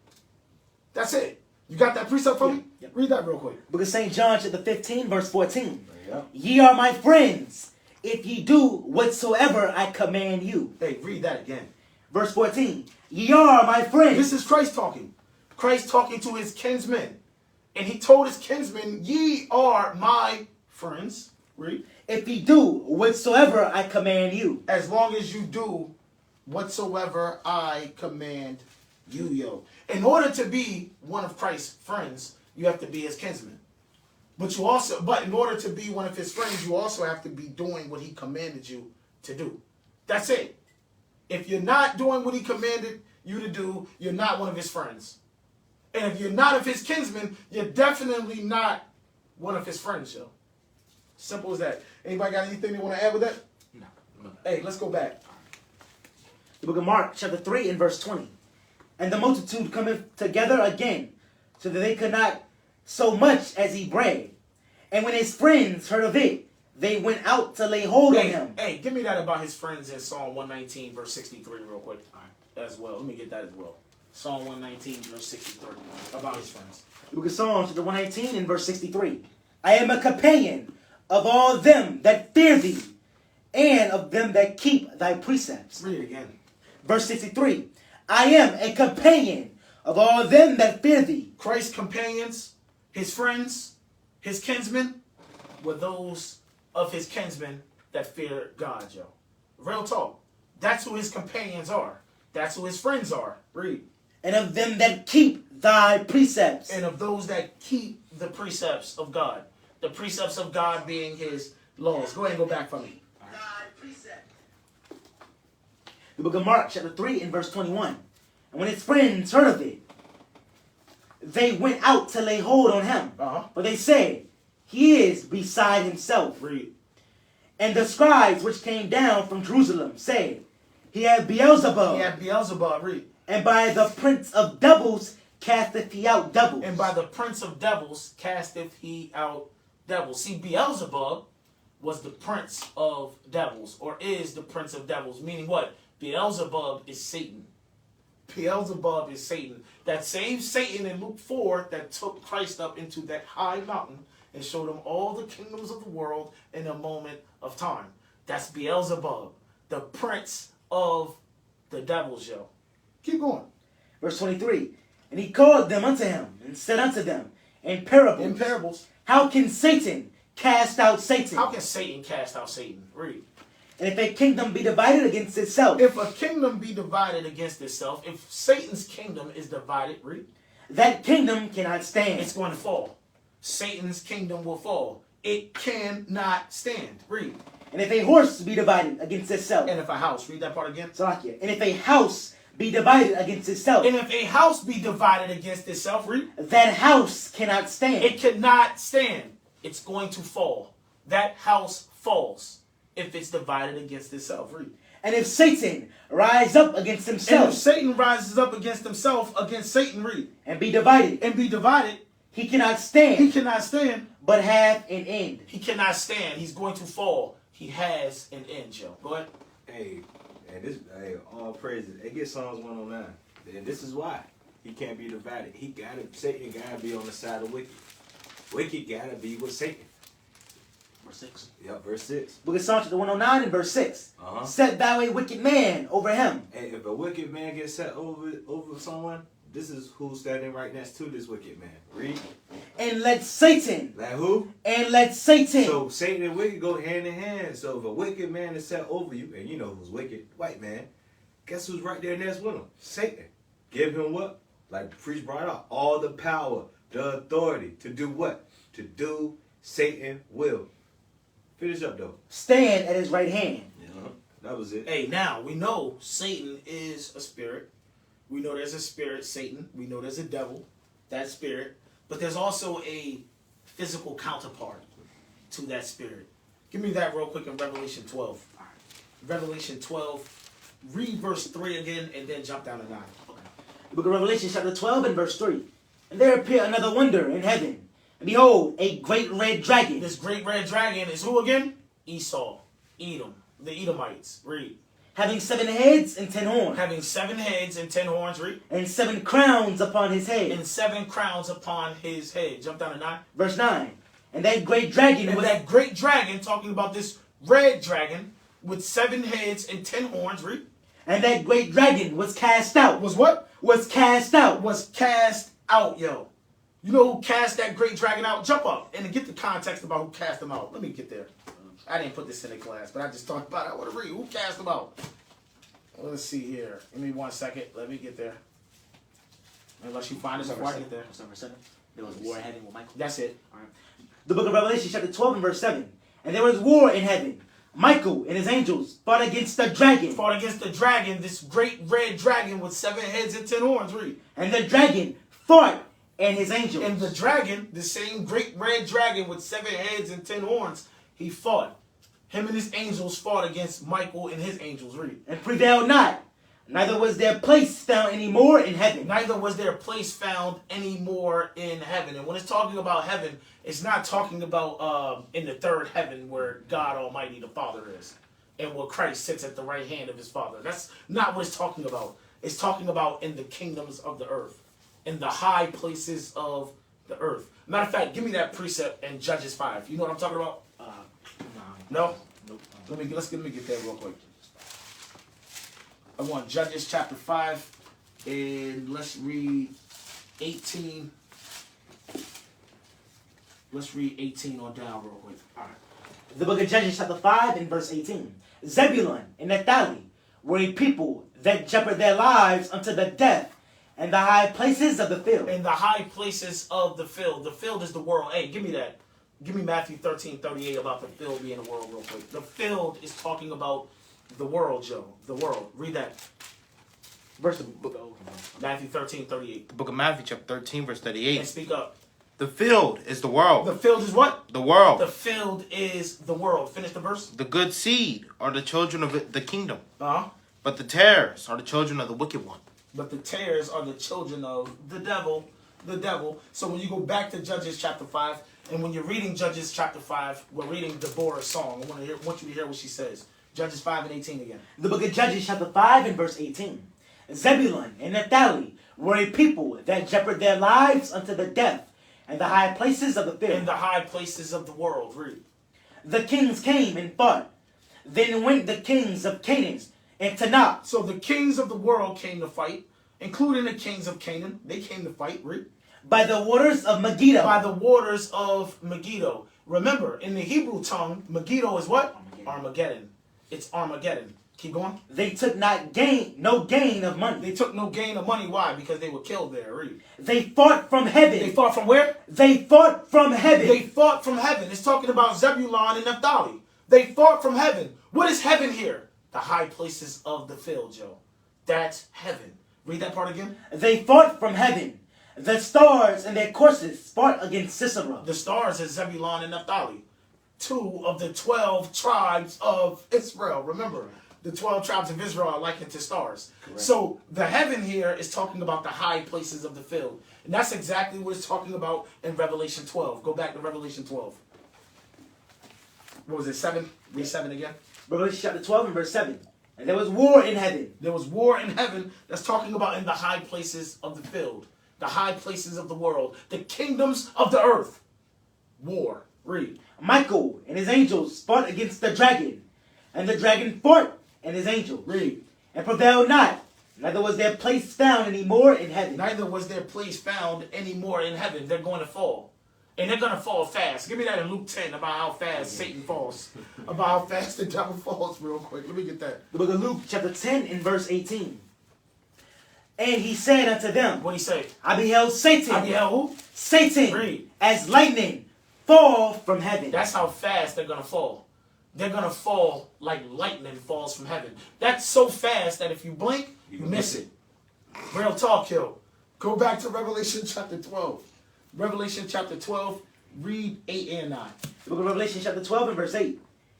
That's it. You got that precept for me? Yep. Read that real quick. book of St. John chapter 15 verse 14. Yeah. Ye are my friends, if ye do whatsoever I command you. Hey, read that again. Verse 14. Ye are my friends. This is Christ talking. Christ talking to his kinsmen. And he told his kinsmen, ye are my friends. Read. If ye do whatsoever I command you. As long as you do whatsoever I command you, yo. In order to be one of Christ's friends, you have to be his kinsman. But in order to be one of his friends, you also have to be doing what he commanded you to do. That's it. If you're not doing what he commanded you to do, you're not one of his friends. And if you're not of his kinsman, you're definitely not one of his friends, yo. Simple as that. Anybody got anything they want to add with that? No. Hey, let's go back. The book of Mark chapter 3 and verse 20. And the multitude cometh together again, so that they could not so much as eat bread. And when his friends heard of it, they went out to lay hold on him. Hey, give me that about his friends in Psalm 119, verse 63, real quick. As well. Let me get that as well. Psalm 119, verse 63, about his friends. The book of Psalms, chapter 119, and verse 63. I am a companion of all them that fear thee, and of them that keep thy precepts. Read it again. Verse 63. I am a companion of all them that fear thee. Christ's companions, his friends, his kinsmen, were those of his kinsmen that fear God, yo. Real talk. That's who his companions are. That's who his friends are. Read. And of them that keep thy precepts. And of those that keep the precepts of God. The precepts of God being his laws. Go ahead and go back for me. The book of Mark, chapter 3, and verse 21. And when his friends heard of it, they went out to lay hold on him. But they said, he is beside himself. Read. And the scribes which came down from Jerusalem said, he hath Beelzebub. He had Beelzebub. Read. And by the prince of devils casteth he out devils. And by the prince of devils casteth he out devils. See, Beelzebub was the prince of devils, or is the prince of devils, meaning what? Beelzebub is Satan. Beelzebub is Satan. That same Satan in Luke 4 that took Christ up into that high mountain and showed him all the kingdoms of the world in a moment of time. That's Beelzebub, the prince of the devils, yo. Keep going. Verse 23. And he called them unto him, and said unto them, in parables. In parables. How can Satan cast out Satan? How can Satan cast out Satan? Read. And if a kingdom be divided against itself, If a kingdom be divided against itself, if Satan's kingdom is divided, read, that kingdom cannot stand. it's going to fall. Satan's kingdom will fall. It cannot stand. Read. And if a horse be divided against itself, And if a house, read that part again. Salakia. And if a house be divided against itself, And if a house be divided against itself, read, that house cannot stand. it cannot stand. It's going to fall. That house falls if it's divided against itself. Read. And if Satan rise up against And if himself Satan rises up against himself, against Satan, read, and be divided, and be divided, he cannot he stand, cannot stand. but have an end. He cannot stand. He's going to fall. He has an end, Joe. Go ahead. Hey, and this, hey, all praises. It gets Psalms 109. And this is why he can't be divided. Satan gotta be on the side of wicked. Wicked gotta be with Satan. Verse 6. Yeah, verse 6. Book of Psalms chapter 109 and verse 6. Uh-huh. Set thou a wicked man over him. And if a wicked man gets set over someone, this is who's standing right next to this wicked man. Read. And let Satan. Like who? And let Satan. So Satan and wicked go hand in hand. So if a wicked man is set over you, and you know who's wicked, white man, guess who's right there next with him? Satan. Give him what? Like the priest brought up, all the power, the authority to do what? To do Satan's will. Finish up though. Stand at his right hand. Yeah, that was it. Hey, now we know Satan is a spirit. We know there's a spirit, Satan. We know there's a devil, that spirit. But there's also a physical counterpart to that spirit. Give me that real quick in Revelation 12. Revelation 12. Read verse 3 again and then jump down to 9. The book of Revelation chapter 12 and verse 3. And there appeared another wonder in heaven. And behold, a great red dragon. This great red dragon is who again? Esau, Edom, the Edomites. Read. Having 7 heads and 10 horns. Having 7 heads and 10 horns. Read. And 7 crowns upon his head. And 7 crowns upon his head. Jump down to 9. Verse 9. And that great dragon And was... that great dragon, talking about this red dragon with 7 heads and 10 horns. Read. And that great dragon was cast out. Was what? Was cast out. Was cast out, yo. You know who cast that great dragon out? Jump up and get the context about who cast him out. Let me get there. I didn't put this in the class, but I just talked about it. I want to read. Who cast him out? Let's see here. Give me 1 second. Let me get there. Unless you find it before I get there. Verse 7. There was war in heaven with Michael. That's it. All right. The book of Revelation chapter 12 and verse 7. And there was war in heaven. Michael and his angels fought against the dragon. Fought against the dragon, this great red dragon with 7 heads and 10 horns. Read. And the dragon fought and his angels. And the dragon, the same great red dragon with 7 heads and 10 horns, he fought. Him and his angels fought against Michael and his angels. Read. And prevailed not, neither was their place found any more in heaven. Neither was there a place found any more in heaven. And when it's talking about heaven, it's not talking about in the third heaven where God Almighty the Father is and where Christ sits at the right hand of his Father. That's not what it's talking about. It's talking about in the kingdoms of the earth, in the high places of the earth. Matter of fact, give me that precept in Judges 5. You know what I'm talking about? No? Nope. Let me get that real quick. I want Judges chapter 5, and let's read 18. Let's read 18 on down real quick. All right. The book of Judges chapter 5 and verse 18. Zebulun and Naphtali were a people that jeopardized their lives unto the death and the high places of the field. In the high places of the field. The field is the world. Hey, give me that. Give me Matthew 13:38 about the field being the world real quick. The field is talking about the world, Joe. The world. Read that. Verse of the book. Matthew 13:38. The book of Matthew, chapter 13, verse 38. And speak up. The field is the world. The field is what? The world. The field is the world. Finish the verse. The good seed are the children of the kingdom, Uh-huh. but the tares are the children of the wicked one. But the tares are the children of the devil. The devil. So when you go back to Judges chapter 5, and when you're reading Judges chapter 5, we're reading Deborah's song. I want you to hear what she says. Judges 5 and 18 again. The book of Judges chapter 5 and verse 18. Zebulun and Naphtali were a people that jeopardized their lives unto the death and the high places of the field. In the high places of the world. Read. The kings came and fought. Then went the kings of Canaan and Tanakh. So the kings of the world came to fight, including the kings of Canaan. They came to fight. Read. By the waters of Megiddo. By the waters of Megiddo. Remember, in the Hebrew tongue, Megiddo is what? Armageddon. It's Armageddon. Keep going. They took no gain of money. They took no gain of money. Why? Because they were killed there. Read. They fought from heaven. They fought from where? They fought from heaven. They fought from heaven. It's talking about Zebulun and Naphtali. They fought from heaven. What is heaven here? The high places of the field, Joe. That's heaven. Read that part again. They fought from heaven. The stars and their courses fought against Sisera. The stars is Zebulun and Naphtali. 2 of the 12 tribes of Israel. Remember, the 12 tribes of Israel are likened to stars. Correct. So the heaven here is talking about the high places of the field. And that's exactly what it's talking about in Revelation 12. Go back to Revelation 12. What was it, 7? Read 7 again. Revelation chapter 12 and verse 7. And there was war in heaven. There was war in heaven. That's talking about in the high places of the field. The high places of the world. The kingdoms of the earth. War. Read. Michael and his angels fought against the dragon. And the dragon fought and his angels. Read. And prevailed not. Neither was their place found any more in heaven. Neither was their place found any more in heaven. They're going to fall. And they're going to fall fast. Give me that in Luke 10 about how fast Satan falls. About how fast the devil falls real quick. Let me get that. The book of Luke chapter 10 and verse 18. And he said unto them, What did he say? I beheld Satan. I beheld who? Satan. Read. As lightning fall from heaven. That's how fast they're going to fall. They're going to fall like lightning falls from heaven. That's so fast that if you blink, you miss it. Real talk, yo. Go back to Revelation chapter 12. Revelation chapter 12, read 8 and 9. The book of Revelation chapter 12 and verse 8.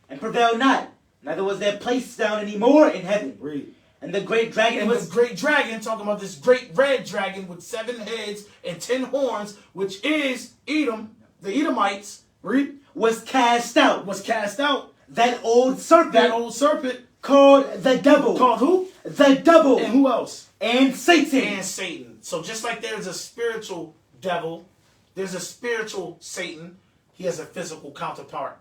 And prevailed not, neither was their place found any more in heaven. Read. And the great dragon And was... the great dragon, talking about this great red dragon with 7 heads and 10 horns, which is Edom, the Edomites, read, was cast out. was cast out. That old serpent. That old serpent. Called the devil. Called who? The devil. And who else? And Satan. And Satan. So just like there's a spiritual devil, there's a spiritual Satan. He has a physical counterpart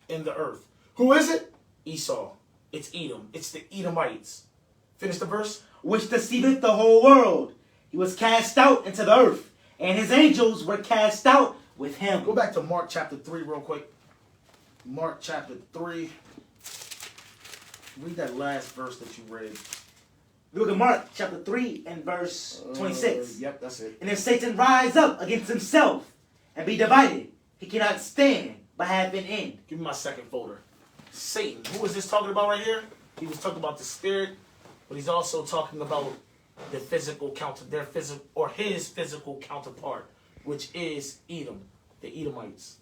in the earth. Who is it? Esau. It's Edom. It's the Edomites. Finish the verse. Which deceiveth the whole world. He was cast out into the earth, and his angels were cast out with him. Go back to Mark chapter 3 real quick. Mark chapter 3. Read that last verse that you read. Look at Mark chapter 3 and verse 26. Yep, that's it. And if Satan rise up against himself and be divided, he cannot stand but have an end. Give me my second folder. Satan. Who is this talking about right here? He was talking about the spirit, but he's also talking about the physical his physical counterpart, which is Edom, the Edomites.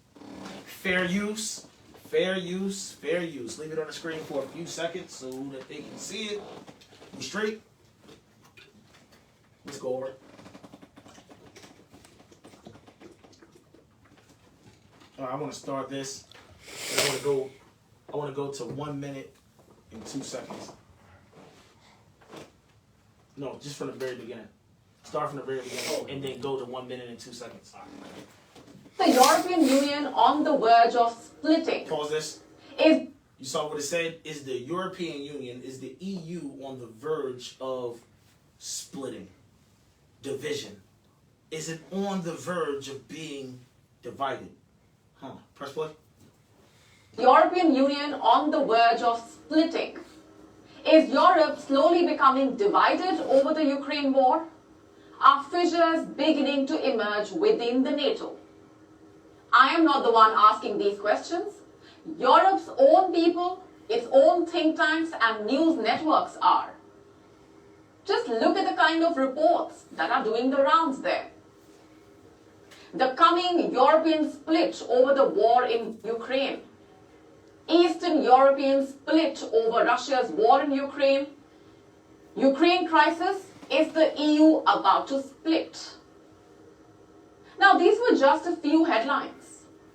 Fair use, Fair use, fair use. Leave it on the screen for a few seconds so that they can see it. We straight? Let's go over it. All right, I want to start this. I want to go to 1 minute and 2 seconds. No, just from the very beginning. Start from the very beginning and then go to 1 minute and 2 seconds. The European Union on the verge of splitting. Pause this. Is You saw what it said? Is the European Union, is the EU on the verge of splitting? Division. Is it on the verge of being divided? Huh. Press play. the European Union on the verge of splitting? Is Europe slowly becoming divided over the Ukraine war? Are fissures beginning to emerge within the NATO? I am not the one asking these questions. Europe's own people, its own think tanks and news networks are. Just look at the kind of reports that are doing the rounds there. The coming European split over the war in Ukraine. Eastern European split over Russia's war in Ukraine. Ukraine crisis, is the EU about to split? Now, these were just a few headlines.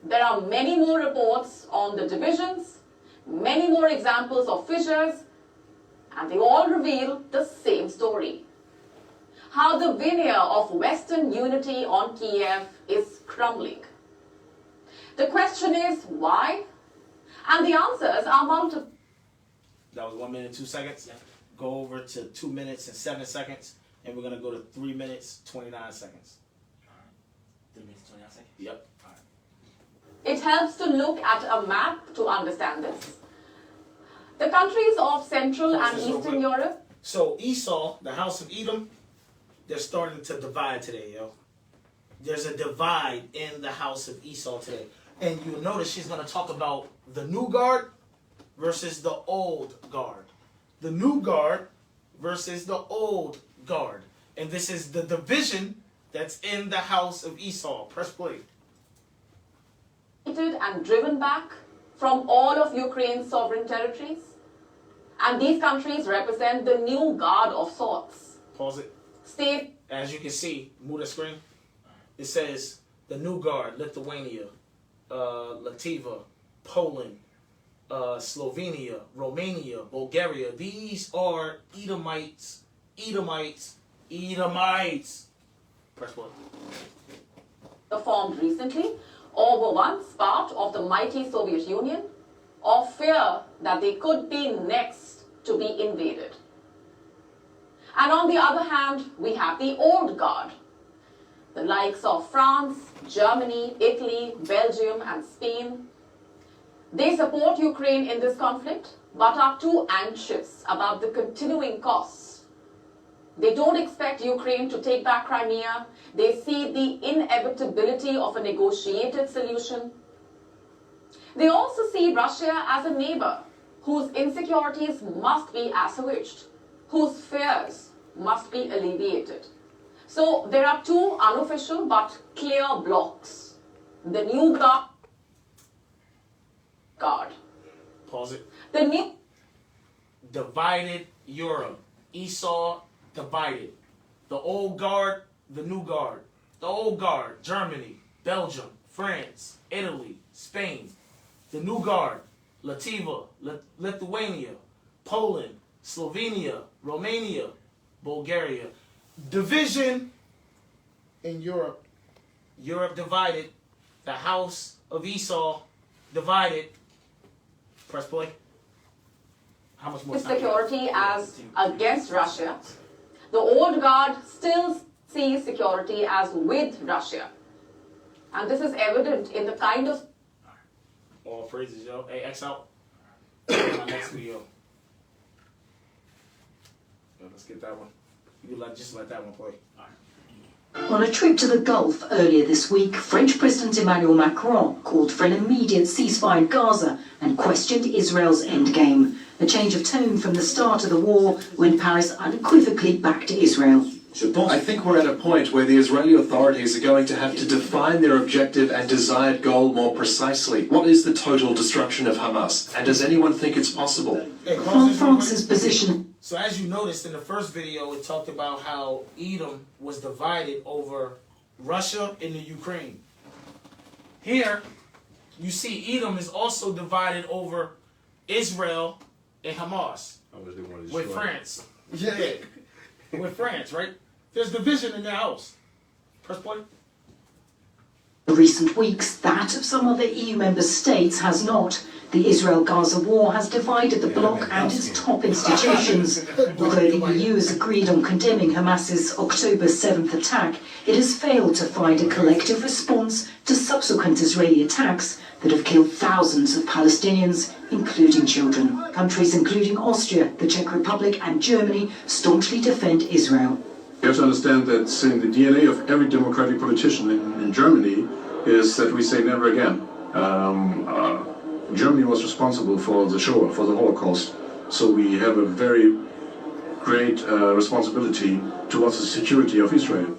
There are many more reports on the divisions, many more examples of fissures, and they all reveal the same story. How the veneer of Western unity on Kiev is crumbling. The question is why? And the answers are multiple. That was 1 minute, 2 seconds. Go over to 2 minutes and 7 seconds, and we're going to go to 3 minutes, 29 seconds. 3 minutes, 29 seconds. Yep. It helps to look at a map to understand this. The countries of Central and Eastern Europe. So Esau, the house of Edom, they're starting to divide today, yo. There's a divide in the house of Esau today. And you'll notice she's going to talk about the new guard versus the old guard. The new guard versus the old guard. And this is the division that's in the house of Esau. Press play. And driven back from all of Ukraine's sovereign territories. And these countries represent the new guard of sorts. Pause it. State. As you can see, move the screen. It says the new guard, Lithuania, Latvia, Poland, Slovenia, Romania, Bulgaria. These are Edomites. Press play. Formed recently, or were once part of the mighty Soviet Union, or fear that they could be next to be invaded. And on the other hand, we have the old guard, the likes of France, Germany, Italy, Belgium, and Spain. They support Ukraine in this conflict, but are too anxious about the continuing costs. They don't expect Ukraine to take back Crimea. They see the inevitability of a negotiated solution. They also see Russia as a neighbor whose insecurities must be assuaged, whose fears must be alleviated. So there are two unofficial but clear blocks. The new guard. Pause it. The new Divided Europe. Esau divided. The old guard, the new guard. The old guard, Germany, Belgium, France, Italy, Spain. The new guard, Latvia, Lithuania, Poland, Slovenia, Romania, Bulgaria. Division in Europe. Europe divided. The house of Esau divided. Press play. How much more time? security as against Russia. The old guard still sees security as with Russia. And this is evident in the kind of All praises, yo. Hey, X out. My next video. Yo, let's get that one. You just let that one play. On a trip to the Gulf earlier this week, French President Emmanuel Macron called for an immediate ceasefire in Gaza and questioned Israel's endgame, a change of tone from the start of the war when Paris unequivocally backed Israel. I think we're at a point where the Israeli authorities are going to have to define their objective and desired goal more precisely. What is the total destruction of Hamas? And does anyone think it's possible? From France's position. So as you noticed in the first video, it talked about how Edom was divided over Russia and the Ukraine. Here, you see Edom is also divided over Israel and Hamas with France. Yeah, with France, right? There's division in their house. Press play. In recent weeks, that of some other EU member states has not. The Israel-Gaza war has divided the bloc and its top institutions. Although the EU has agreed on condemning Hamas's October 7th attack, it has failed to find a collective response to subsequent Israeli attacks that have killed thousands of Palestinians, including children. Countries including Austria, the Czech Republic and Germany staunchly defend Israel. You have to understand that in the DNA of every democratic politician in Germany is that we say never again. Germany was responsible for the Shoah, for the Holocaust, so we have a very great responsibility towards the security of Israel.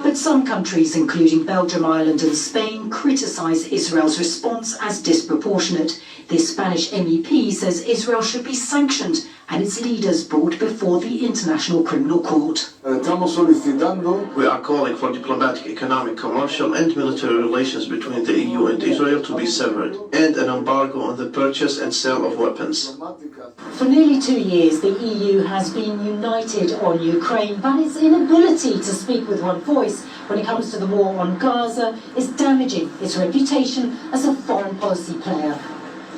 But some countries, including Belgium, Ireland and Spain, criticise Israel's response as disproportionate. This Spanish MEP says Israel should be sanctioned and its leaders brought before the International Criminal Court. We are calling for diplomatic, economic, commercial and military relations between the EU and Israel to be severed, and an embargo on the purchase and sale of weapons. For nearly 2 years, the EU has been united on Ukraine, but its inability to speak with one voice when it comes to the war on Gaza is damaging its reputation as a foreign policy player.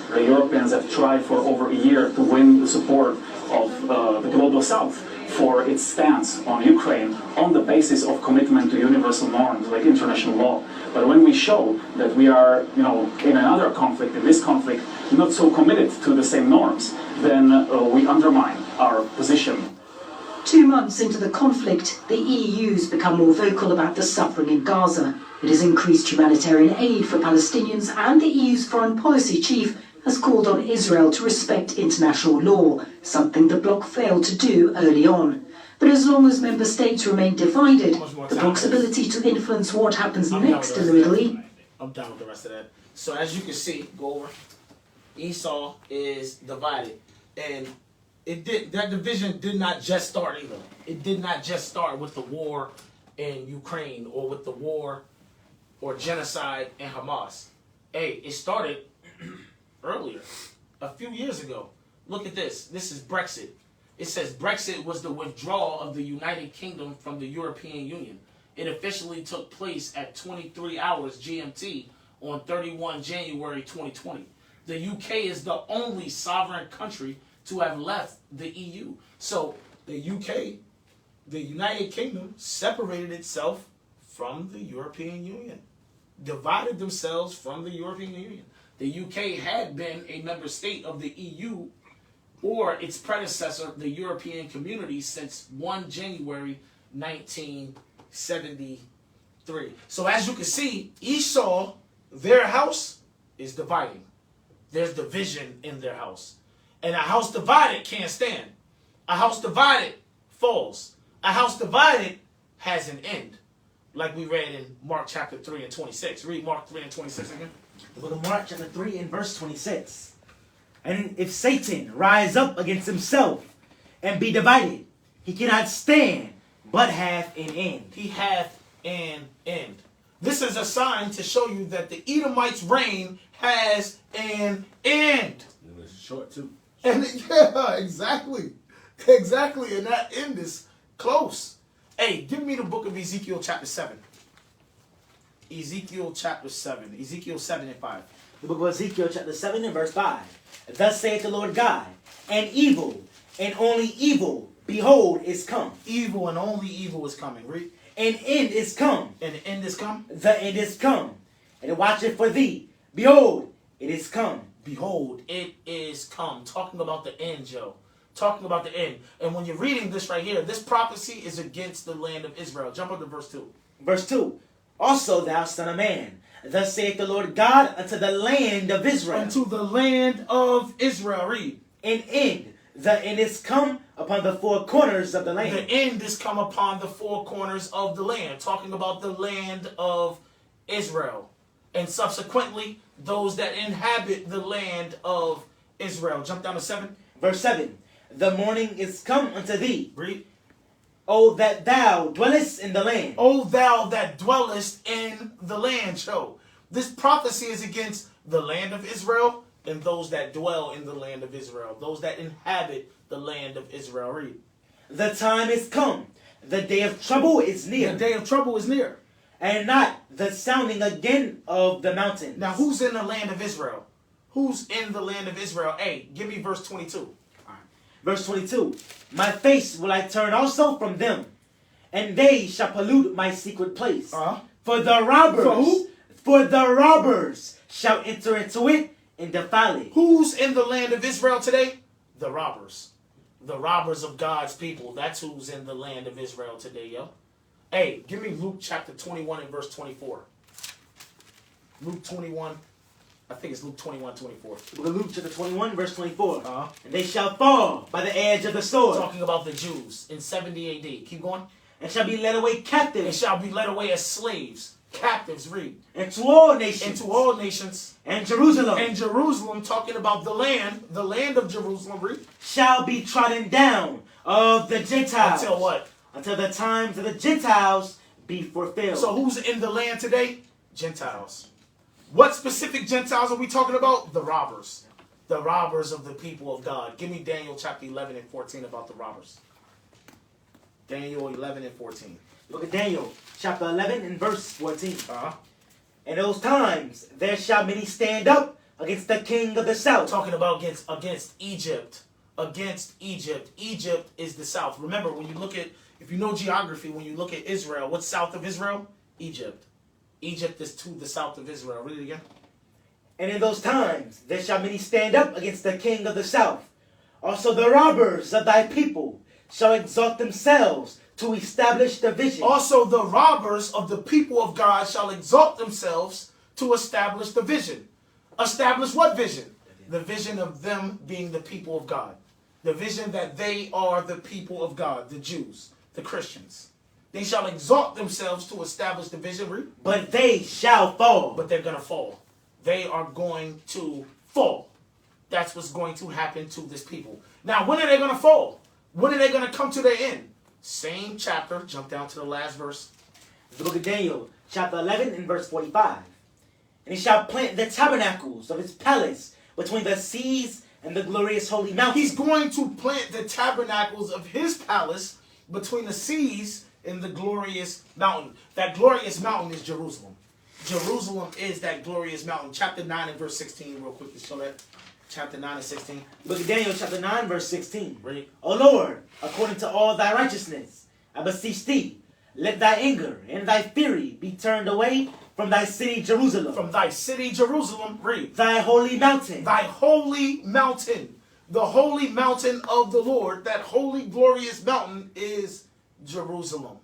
The Europeans have tried for over a year to win the support of the global south for its stance on Ukraine on the basis of commitment to universal norms like international law. But when we show that we are, in another conflict, in this conflict, not so committed to the same norms, then we undermine our position. 2 months into the conflict, the EU's become more vocal about the suffering in Gaza. It has increased humanitarian aid for Palestinians, and the EU's foreign policy chief has called on Israel to respect international law, something the bloc failed to do early on. But as long as member states remain divided, the bloc's ability to influence what happens next in the Middle East. I'm done with the rest of that. So as you can see, go over. Esau is divided, and that division did not just start either. It did not just start with the war in Ukraine or with the war or genocide in Hamas. Hey, it started earlier, a few years ago. Look at this. This is Brexit. It says Brexit was the withdrawal of the United Kingdom from the European Union. It officially took place at 23 hours GMT on 31 January 2020. The UK is the only sovereign country to have left the EU. So the UK, the United Kingdom, separated itself from the European Union, divided themselves from the European Union. The UK had been a member state of the EU or its predecessor, the European Community, since 1 January 1973. So as you can see, Esau, their house is dividing. There's division in their house. And a house divided can't stand. A house divided falls. A house divided has an end. Like we read in Mark chapter 3 and 26. Read Mark 3 and 26 again. The book of Mark chapter 3 and verse 26. And if Satan rise up against himself and be divided, he cannot stand, but have an end. He hath an end. This is a sign to show you that the Edomites' reign has an end. And it's short too. And yeah, exactly. Exactly. And that end is close. Hey, give me the book of Ezekiel chapter 7. Ezekiel chapter 7. Ezekiel 7 and 5. The book of Ezekiel chapter 7 and verse 5. Thus saith the Lord God, and evil, and only evil, behold, is come. Evil and only evil is coming. Read. An end is come. And the end is come? The end is come. And it watcheth for thee. Behold, it is come. Behold, it is come. Talking about the end, Joe. Talking about the end. And when you're reading this right here, this prophecy is against the land of Israel. Jump up to verse 2. Verse 2. Also, thou son of man, thus saith the Lord God unto the land of Israel. Unto the land of Israel. Read. An end. The end is come upon the four corners of the land. The end is come upon the four corners of the land. Talking about the land of Israel. And subsequently, those that inhabit the land of Israel. Jump down to 7. Verse 7. The morning is come unto thee. Read. O that thou dwellest in the land. O thou that dwellest in the land. Show. This prophecy is against the land of Israel and those that dwell in the land of Israel. Those that inhabit the land of Israel. Read. The time is come. The day of trouble is near. The day of trouble is near. And not the sounding again of the mountains. Now, who's in the land of Israel? Who's in the land of Israel? Hey, give me verse 22. Verse 22. My face will I turn also from them, and they shall pollute my secret place. For the robbers, For who? For the robbers shall enter into it and defile it. Who's in the land of Israel today? The robbers. The robbers of God's people. That's who's in the land of Israel today, yo. Hey, give me Luke chapter 21 and verse 24. Luke 21. I think it's Luke 21, 24. Luke chapter 21, verse 24. And they shall fall by the edge of the sword. Talking about the Jews in 70 AD. Keep going. And shall be led away captive. And shall be led away as slaves. Captives, read. Into all nations. Into all nations. And Jerusalem. And Jerusalem, talking about the land of Jerusalem, read. Shall be trodden down of the Gentiles. Until what? Until the times of the Gentiles be fulfilled. So who's in the land today? Gentiles. What specific Gentiles are we talking about? The robbers. The robbers of the people of God. Give me Daniel chapter 11 and 14 about the robbers. Daniel 11 and 14. Look at Daniel chapter 11 and verse 14. In those times there shall many stand up against the king of the south. Talking about against Egypt. Against Egypt. Egypt is the south. Remember, when you look at, if you know geography, when you look at Israel, what's south of Israel? Egypt. Egypt is to the south of Israel. Read it again. And in those times there shall many stand up against the king of the south. Also the robbers of thy people shall exalt themselves to establish division. Also the robbers of the people of God shall exalt themselves to establish the vision. Establish what vision? The vision of them being the people of God. The vision that they are the people of God, the Jews, the Christians. They shall exalt themselves to establish the vision. But they shall fall. But they're going to fall. They are going to fall. That's what's going to happen to this people. Now, when are they going to fall? When are they going to come to their end? Same chapter. Jump down to the last verse. The book of Daniel, chapter 11 and verse 45. And he shall plant the tabernacles of his palace between the seas and the glorious holy mountain. He's going to plant the tabernacles of his palace between the seas and the glorious mountain. That glorious mountain is Jerusalem. Jerusalem is that glorious mountain. Chapter 9 and verse 16, real quick to show that. Chapter 9 and 16. Look at Daniel chapter 9 verse 16. Read. O Lord, according to all thy righteousness, I beseech thee, let thy anger and thy fury be turned away from thy city Jerusalem. From thy city Jerusalem. Read. Thy holy mountain. Thy holy mountain. The holy mountain of the Lord. That holy glorious mountain is Jerusalem.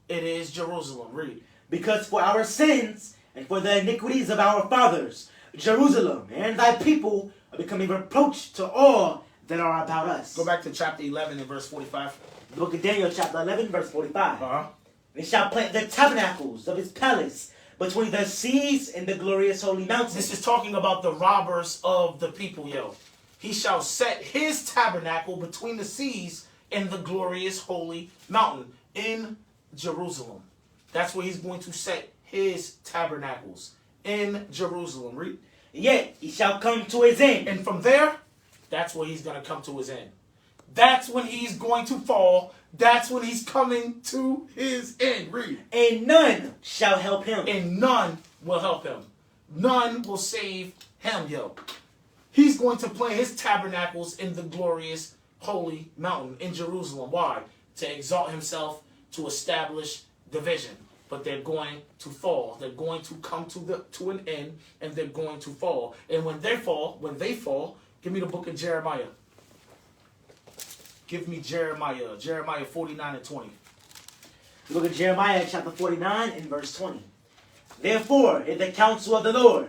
It is Jerusalem. Read. Because for our sins and for the iniquities of our fathers, Jerusalem and thy people are becoming a reproach to all that are about us. Go back to chapter 11 and verse 45. The book of Daniel chapter 11 verse 45. And he shall plant the tabernacles of his palace between the seas and the glorious holy mountain. This is talking about the robbers of the people, yo. He shall set his tabernacle between the seas and the glorious holy mountain in Jerusalem. That's where he's going to set his tabernacles, in Jerusalem. Read. Yet he shall come to his end. And from there, that's where he's going to come to his end. That's when he's going to fall. That's when he's coming to his end. Read. And none shall help him. And none will help him. None will save him, yo. He's going to plant his tabernacles in the glorious holy mountain in Jerusalem. Why? To exalt himself, to establish division. But they're going to fall. They're going to come to an end, and they're going to fall. And when they fall, give me the book of Jeremiah. Give me Jeremiah. Jeremiah 49 and 20. The book of Jeremiah chapter 49 and verse 20. Therefore, in the counsel of the Lord,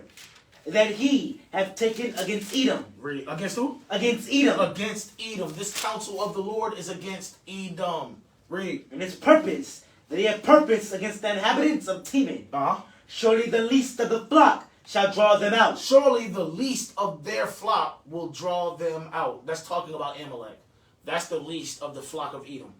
that he have taken against Edom. Read. Against who? Against Edom. Against Edom. This counsel of the Lord is against Edom. Read. And his purpose, that he have purpose against the inhabitants of Teman. Surely the least of the flock shall draw them out. Surely the least of their flock will draw them out. That's talking about Amalek. That's the least of the flock of Edom.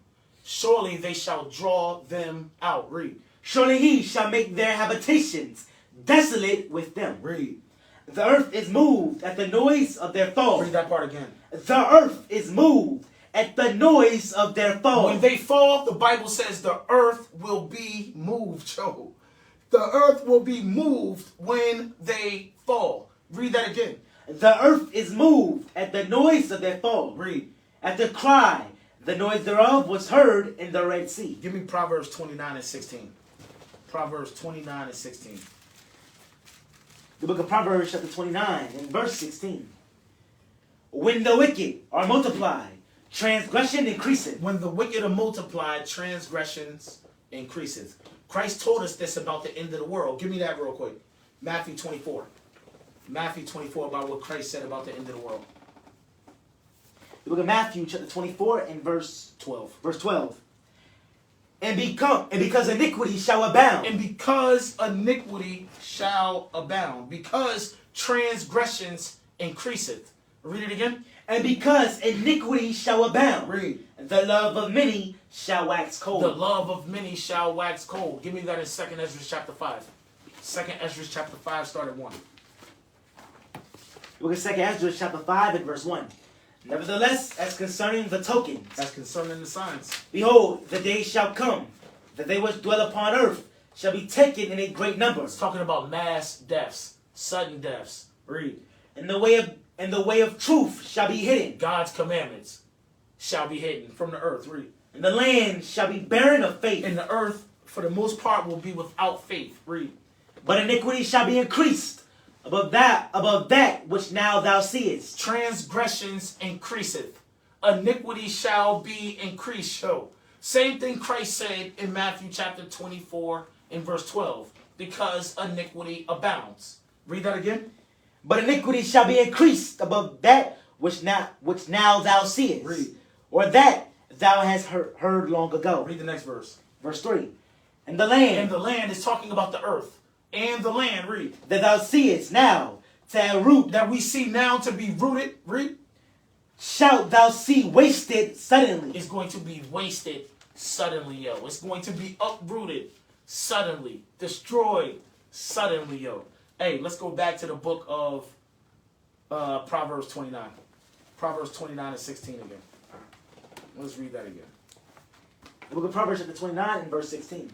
Surely they shall draw them out. Read. Surely he shall make their habitations desolate with them. Read. The earth is moved at the noise of their fall. Read that part again. The earth is moved at the noise of their fall. When they fall, the Bible says the earth will be moved, Joe. The earth will be moved when they fall. Read that again. The earth is moved at the noise of their fall. Read. At the cry, the noise thereof was heard in the Red Sea. Give me Proverbs 29 and 16. Proverbs 29 and 16. The book of Proverbs chapter 29 and verse 16. When the wicked are multiplied, transgression increaseth. When the wicked are multiplied, transgressions increaseth. Christ told us this about the end of the world. Give me that real quick. Matthew 24. Matthew 24 about what Christ said about the end of the world. The book of Matthew chapter 24 and verse 12. Verse 12. And because iniquity shall abound. And because iniquity shall abound. Because transgressions increaseth. Read it again. And because iniquity shall abound. Read. The love of many shall wax cold. The love of many shall wax cold. Give me that in 2nd Ezra chapter 5. 2nd Ezra chapter 5, start at 1. Look at 2nd Ezra chapter 5 and verse 1. Nevertheless, as concerning the tokens, as concerning the signs, behold, the day shall come, that they which dwell upon earth shall be taken in a great number. It's talking about mass deaths, sudden deaths. Read. And the way of truth shall be hidden. God's commandments shall be hidden from the earth. Read. And the land shall be barren of faith. And the earth, for the most part, will be without faith. Read. But iniquity shall be increased above that which now thou seest. Transgressions increaseth. Iniquity shall be increased. So, same thing Christ said in Matthew chapter 24 and verse 12. Because iniquity abounds. Read that again. But iniquity shall be increased above that which now thou seest. Read. Or that thou hast heard long ago. Read the next verse. Verse 3. And the land. And the land is talking about the earth. And the land, read. That thou seest now to have root. That we see now to be rooted, read. Shalt thou see wasted suddenly. It's going to be wasted suddenly, yo. It's going to be uprooted suddenly. Destroyed suddenly, yo. Hey, let's go back to the book of Proverbs 29. Proverbs 29 and 16 again. Let's read that again. The book of Proverbs chapter 29 and verse 16.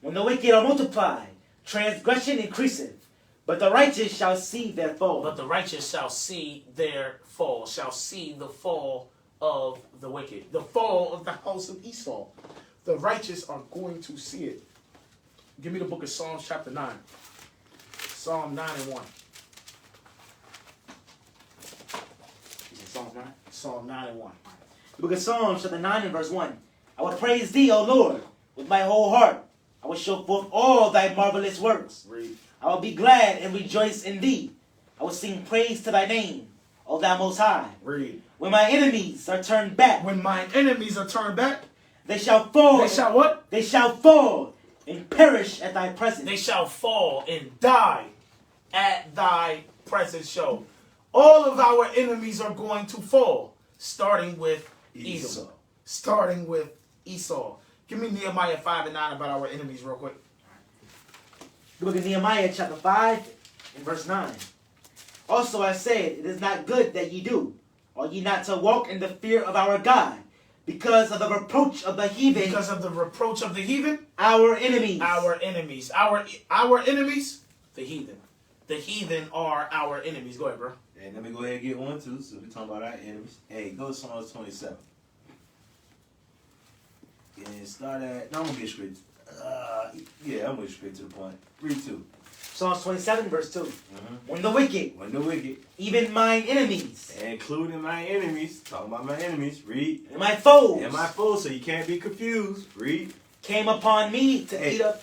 When the wicked are multiplied, transgression increaseth, but the righteous shall see their fall. But the righteous shall see their fall, shall see the fall of the wicked. The fall of the house of Esau. The righteous are going to see it. Give me the book of Psalms chapter 9. Psalm 9 and 1. Psalm 9? Psalm 9 and 1. The book of Psalms chapter 9 and verse 1. I will praise thee, O Lord, with my whole heart. I will show forth all thy marvelous works. Read. I will be glad and rejoice in thee. I will sing praise to thy name, O thou most high. Read. When my enemies are turned back. When my enemies are turned back. They shall fall. They shall what? They shall fall and perish at thy presence. They shall fall and die at thy presence. Show. All of our enemies are going to fall. Starting with Esau. Starting with Esau. Give me Nehemiah 5 and 9 about our enemies real quick. The book of Nehemiah chapter 5 and verse 9. Also I said, it is not good that ye do. Ought ye not to walk in the fear of our God, because of the reproach of the heathen. Because of the reproach of the heathen. Our enemies. Our enemies. Our enemies. The heathen. The heathen are our enemies. Go ahead, bro. Hey, let me go ahead and get one too, so we're talking about our enemies. Hey, go to Psalms 27. And start at, no, I'm going to get straight. I'm going straight to the point. Read 2. Psalms 27 verse 2. When the wicked. Even mine enemies. Including my enemies. Talking about my enemies. Read. And my foes. And my foes, so you can't be confused. Read. Came upon me to eat up.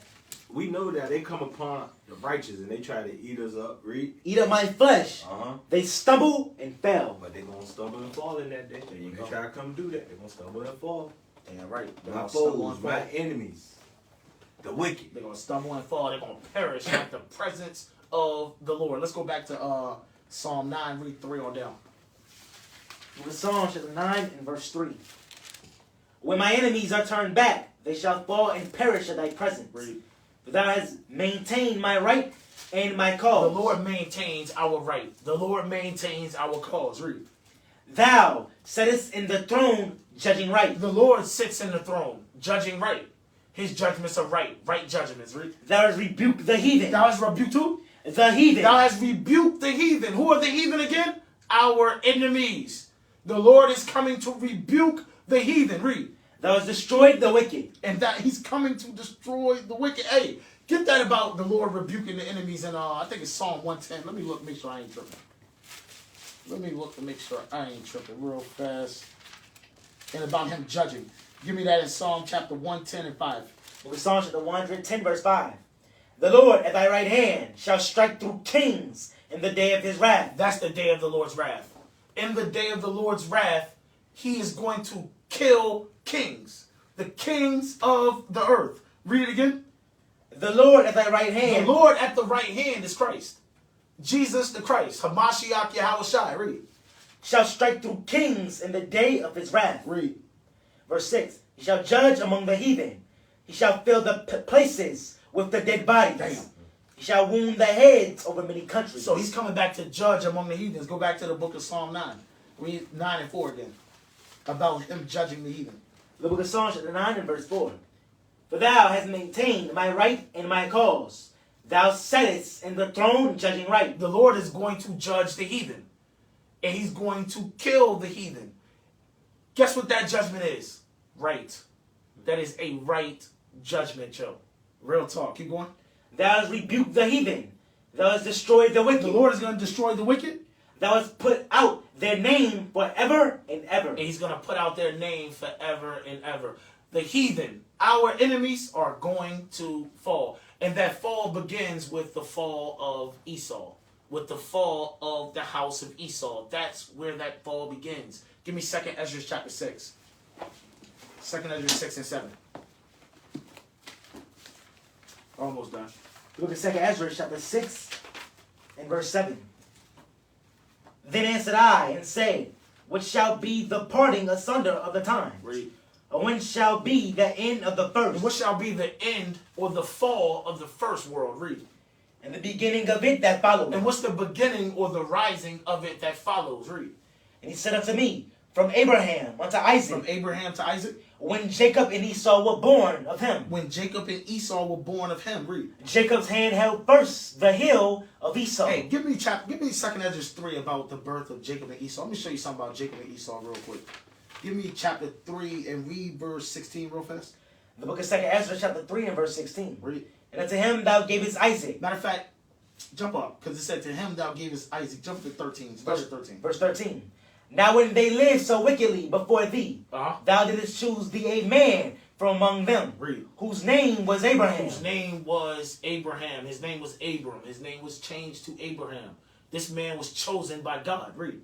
we know that they come upon the righteous and they try to eat us up. Read. Eat up my flesh. Uh-huh. They stumble and fell. But they're going to stumble and fall in that day. There you They go. try to come do that. They're going to stumble and fall. Damn right. They're My gonna stumble foes, and my fall. enemies, the wicked. They're gonna stumble and fall. They're gonna perish at the presence of the Lord. Let's go back to Psalm 9, read 3 on down. With Psalm chapter 9 and verse 3. When my enemies are turned back, they shall fall and perish at thy presence. Read. For thou hast maintained my right and my The cause. Lord maintains our right. The Lord maintains our cause. Read. Thou settest in the throne, judging right. The Lord sits in the throne, judging right. His judgments are right. Right judgments. Read. Thou hast rebuked the heathen. Thou hast rebuked who? The heathen. Thou hast rebuked the heathen. Who are the heathen again? Our enemies. The Lord is coming to rebuke the heathen. Read. Thou hast destroyed the wicked. And that he's coming to destroy the wicked. Hey, get that about the Lord rebuking the enemies in I think it's Psalm 110. Let me look, make sure I ain't tripping. Let me look to make sure I ain't tripping real fast. And about him judging. Give me that in Psalm chapter 110 and 5. With Psalm chapter 110 verse 5. The Lord at thy right hand shall strike through kings in the day of his wrath. That's the day of the Lord's wrath. In the day of the Lord's wrath, he is going to kill kings. The kings of the earth. Read it again. The Lord at thy right hand. The Lord at the right hand is Christ. Jesus the Christ. Hamashiach Yahushai. Read. Shall strike through kings in the day of his wrath. Read. Verse 6. He shall judge among the heathen. He shall fill the places with the dead bodies. Damn. He shall wound the heads over many countries. So he's coming back to judge among the heathens. Go back to the book of Psalm 9. Read 9 and 4 again. About him judging the heathen. The book of Psalms chapter 9 and verse 4. For thou hast maintained my right and my cause. Thou settest in the throne judging right. The Lord is going to judge the heathen. And he's going to kill the heathen. Guess what that judgment is? Right. That is a right judgment, Joe. Real talk. Keep going. Thou hast rebuked the heathen. Thou hast destroyed the wicked. The Lord is going to destroy the wicked. Thou hast put out their name forever and ever. And he's going to put out their name forever and ever. The heathen, our enemies, are going to fall. And that fall begins with the fall of Esau. With the fall of the house of Esau. That's where that fall begins. Give me 2nd Ezra chapter 6. 2nd Ezra 6 and 7. Almost done. The book of 2nd Ezra chapter 6 and verse 7. Then answered I and said, what shall be the parting asunder of the times? Read. Or when shall be the end of the first? And what shall be the end or the fall of the first world? Read. And the beginning of it that followeth. And what's the beginning or the rising of it that follows? Read. And he said unto me, from Abraham unto Isaac. From Abraham to Isaac. When Jacob and Esau were born of him. When Jacob and Esau were born of him. Read. Jacob's hand held first the heel of Esau. Hey, give me 2nd Ezra 3 about the birth of Jacob and Esau. Let me show you something about Jacob and Esau real quick. Give me chapter 3 and read verse 16 real fast. The book of 2nd Ezra chapter 3 and verse 16. Read. And unto him thou gavest Isaac. Matter of fact, jump up, because it said to him thou gavest Isaac. Jump to 13. Verse 13. Verse 13. Now when they lived so wickedly before thee, thou didst choose thee a man from among them, Read. whose name was Abraham. Whose name was Abraham. His name was Abram. His name was changed to Abraham. This man was chosen by God. Read.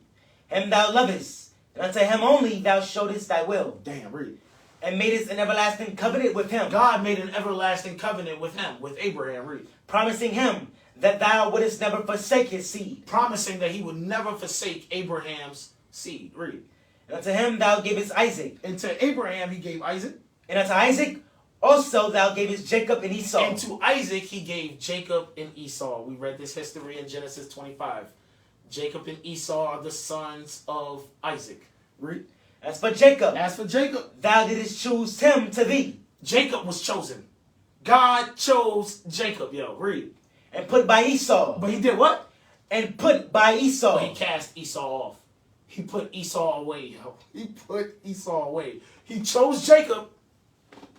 Him thou lovest, and unto him only thou showedest thy will. Damn, read. And madest an everlasting covenant with him. God made an everlasting covenant with him, with Abraham. Read. Promising him that thou wouldest never forsake his seed. Promising that he would never forsake Abraham's seed. Read. And unto him thou gavest Isaac. And to Abraham he gave Isaac. And unto Isaac also thou gavest Jacob and Esau. And to Isaac he gave Jacob and Esau. We read this history in Genesis 25. Jacob and Esau are the sons of Isaac. Read. As for Jacob, thou didst choose him to thee. Jacob was chosen. God chose Jacob. Yo, read. And put by Esau. But he did what? And put by Esau. But he cast Esau off. He put Esau away, yo. He put Esau away. He chose Jacob.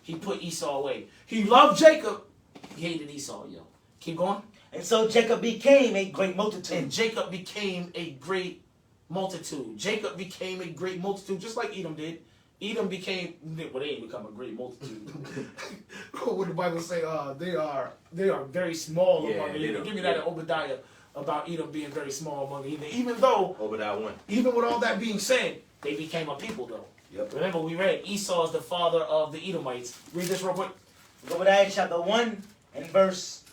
He put Esau away. He loved Jacob. He hated Esau, yo. Keep going. And so Jacob became a great multitude. And Jacob became a great multitude. Jacob became a great multitude, just like Edom did. Edom became, well, they ain't become a great multitude. What the Bible say? They are very small Yeah, among the they heathen. don't- Give me that in Obadiah about Edom being very small among the heathen. Even though, Obadiah 1. even with all that being said, they became a people though. Yep. Remember, we read Esau is the father of the Edomites. Read this real quick. Obadiah chapter 1 and verse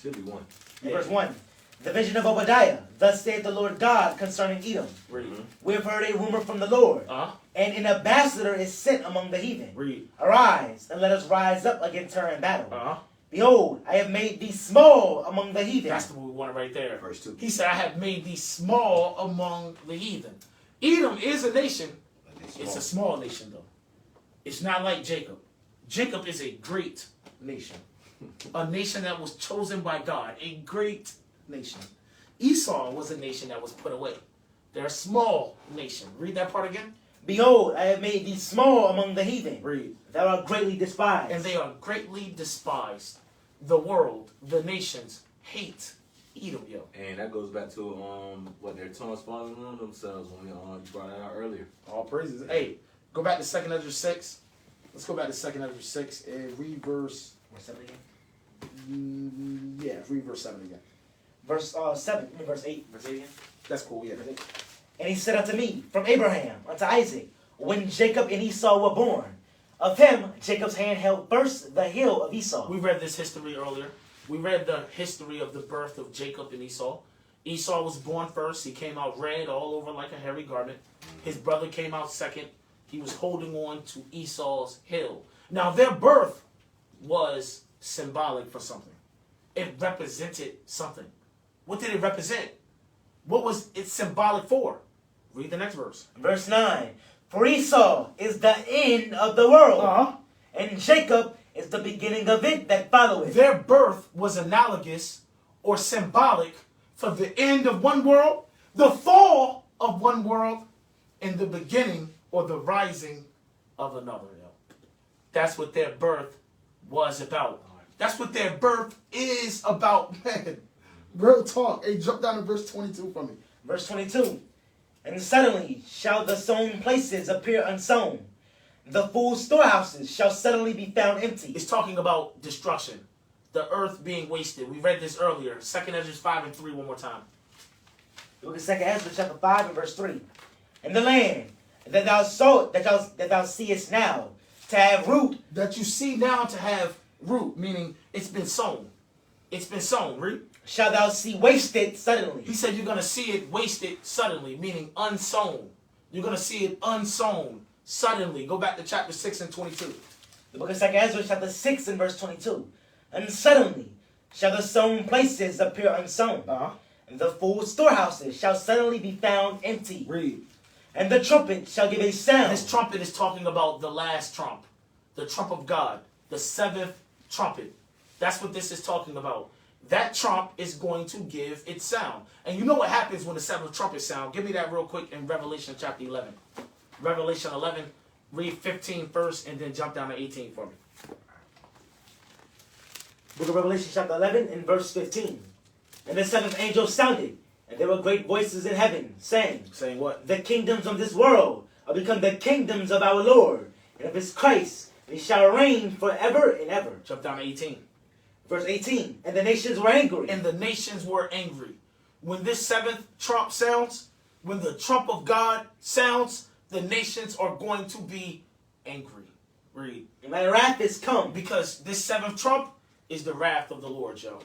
Should be 1. verse 1. The vision of Obadiah. Thus saith the Lord God concerning Edom. Read. We have heard a rumor from the Lord, Uh-huh. and an ambassador is sent among the heathen. Read. Arise, and let us rise up against her in battle. Uh-huh. Behold, I have made thee small among the heathen. That's what we want right there. Verse 2. He said, I have made thee small among the heathen. Edom is a nation. It's a small nation, though. It's not like Jacob. Jacob is a great nation. A nation that was chosen by God. A great nation. Esau was a nation that was put away. They're a small nation. Read that part again. Behold, I have made thee small among the heathen. Read. Thou art greatly despised. And they are greatly despised. The world, the nations, hate Edom, yo. And that goes back to what their tongues falling on themselves when you brought that out earlier. All praises. Hey, go back to 2nd Ezra 6. Let's go back to 2nd Ezra 6 and read verse. Verse 7 again. Yeah, read verse 7 again. Verse 7, verse 8. Verse 8 again. That's cool, yeah. And he said unto me, from Abraham unto Isaac, when Jacob and Esau were born, of him Jacob's hand held first the heel of Esau. We read this history earlier. We read the history of the birth of Jacob and Esau. Esau was born first. He came out red all over like a hairy garment. His brother came out second. He was holding on to Esau's heel. Now, their birth was symbolic for something. It represented something. What did it represent? What was it symbolic for? Read the next verse. Verse 9. For Esau is the end of the world, and Jacob is the beginning of it that followeth. Their birth was analogous or symbolic for the end of one world, the fall of one world, and the beginning or the rising of another. That's what their birth was about. That's what their birth is about, man. Real talk. Hey, jump down to verse 22 for me. Verse 22. And suddenly shall the sown places appear unsown. The full storehouses shall suddenly be found empty. It's talking about destruction. The earth being wasted. We read this earlier. 2nd Ezra 5 and 3 one more time. Look at 2nd Ezra chapter 5 and verse 3. And the land that thou sowest, that thou seest now, to have root. That you see now to have root, meaning it's been sown. It's been sown, read. Shall thou see wasted suddenly. He said you're going to see it wasted suddenly, meaning unsown. You're going to see it unsown suddenly. Go back to chapter 6 and 22. The book of 2nd Ezra chapter 6 and verse 22. And suddenly shall the sown places appear unsown. And the full storehouses shall suddenly be found empty. Read. And the trumpet shall give a sound. This trumpet is talking about the last trump. The trump of God. The 7th trumpet. That's what this is talking about. That trump is going to give its sound. And you know what happens when the 7th trumpet sound? Give me that real quick in Revelation chapter 11. Revelation 11, read 15 first and then jump down to 18 for me. Book of Revelation chapter 11 and verse 15. And the 7th angel sounded, and there were great voices in heaven, saying, Saying what? the kingdoms of this world are become the kingdoms of our Lord, and of his Christ, and he shall reign forever and ever. Jump down to 18. Verse 18. And the nations were angry. And the nations were angry. When this 7th trump sounds, when the trump of God sounds, the nations are going to be angry. Read. And my wrath is come. Because this 7th trump is the wrath of the Lord, yo.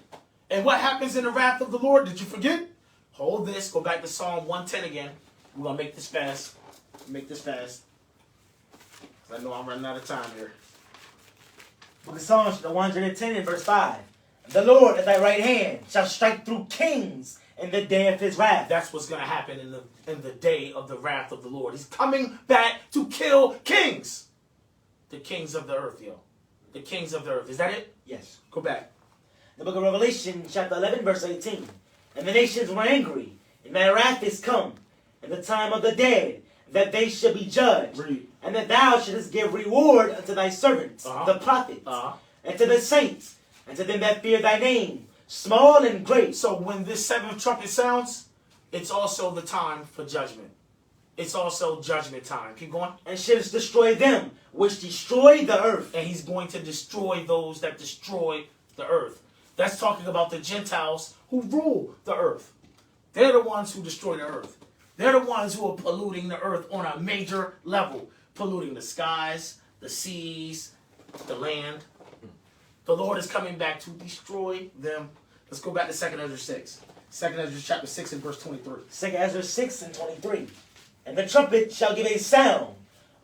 And what happens in the wrath of the Lord? Did you forget? Hold this. Go back to Psalm 110 again. We're going to make this fast. Make this fast. I know I'm running out of time here. Book of Psalms 110 and verse 5. The Lord at thy right hand shall strike through kings in the day of his wrath. That's what's going to happen in the day of the wrath of the Lord. He's coming back to kill kings. The kings of the earth, yo. The kings of the earth. Is that it? Yes. Go back. The book of Revelation chapter 11 verse 18. And the nations were angry, and my wrath is come, and the time of the dead, that they should be judged. Read. And that thou shouldest give reward unto thy servants, the prophets, and to the saints, and to them that fear thy name, small and great. So when this 7th trumpet sounds, it's also the time for judgment. It's also judgment time. Keep going. And shouldst destroy them which destroy the earth. And he's going to destroy those that destroy the earth. That's talking about the Gentiles who rule the earth. They're the ones who destroy the earth. They're the ones who are polluting the earth on a major level. Polluting the skies, the seas, the land. The Lord is coming back to destroy them. Let's go back to 2 Ezra 6. 2 Ezra chapter 6 and verse 23. 2 Ezra 6 and 23. And the trumpet shall give a sound,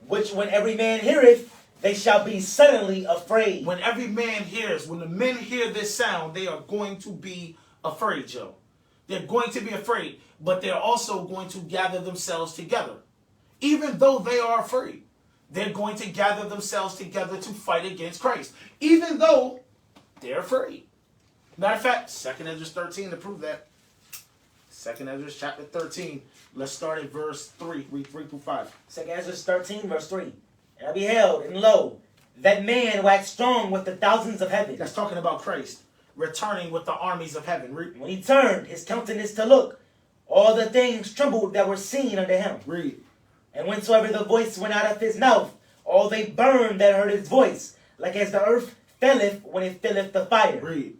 which when every man heareth, they shall be suddenly afraid. When every man hears, when the men hear this sound, they are going to be afraid, Joe. They're going to be afraid, but they're also going to gather themselves together. Even though they are afraid, they're going to gather themselves together to fight against Christ. Even though they're afraid. Matter of fact, 2 Ezra 13 to prove that. 2 Ezra chapter 13. Let's start at verse 3. Read 3 through 5. 2 Ezra 13 verse 3. And I beheld, and lo, that man waxed strong with the thousands of heaven. That's talking about Christ returning with the armies of heaven. Read. When he turned his countenance to look, all the things trembled that were seen unto him. Read. And whensoever the voice went out of his mouth, all they burned that heard his voice, like as the earth faileth when it filleth the fire. Read.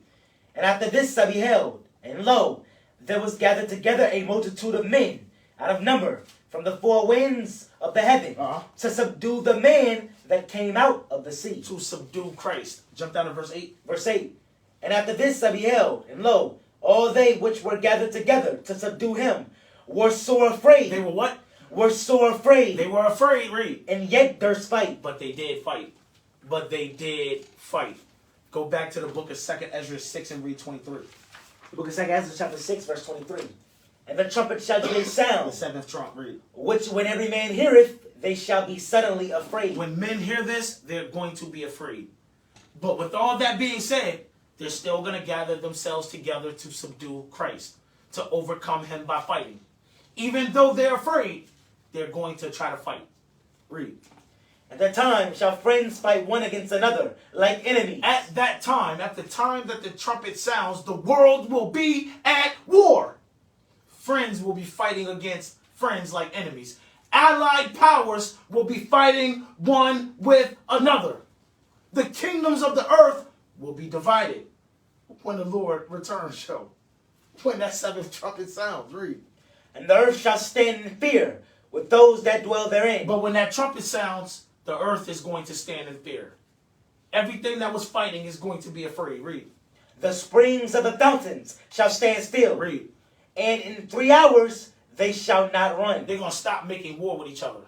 And after this I beheld, and lo, there was gathered together a multitude of men, out of number, from the four winds of the heaven, to subdue the man that came out of the sea. To subdue Christ. Jump down to verse 8. Verse 8. And after this I beheld, and lo, all they which were gathered together to subdue him were sore afraid. They were what? Were sore afraid. They were afraid, read. And yet durst fight. But they did fight. But they did fight. Go back to the book of 2 Ezra 6 and read 23. The book of 2 Ezra chapter 6 verse 23. And the trumpet shall give a sound. The seventh trump, read. Which when every man heareth, they shall be suddenly afraid. When men hear this, they're going to be afraid. But with all that being said, they're still going to gather themselves together to subdue Christ, to overcome him by fighting. Even though they're afraid, they're going to try to fight. Read. At that time shall friends fight one against another, like enemies. At that time, at the time that the trumpet sounds, the world will be at war. Friends will be fighting against friends like enemies. Allied powers will be fighting one with another. The kingdoms of the earth will be divided when the Lord returns, show. When that seventh trumpet sounds, read. And the earth shall stand in fear with those that dwell therein. But when that trumpet sounds, the earth is going to stand in fear. Everything that was fighting is going to be afraid. Read. The springs of the fountains shall stand still. Read. And in 3 hours they shall not run. They're going to stop making war with each other.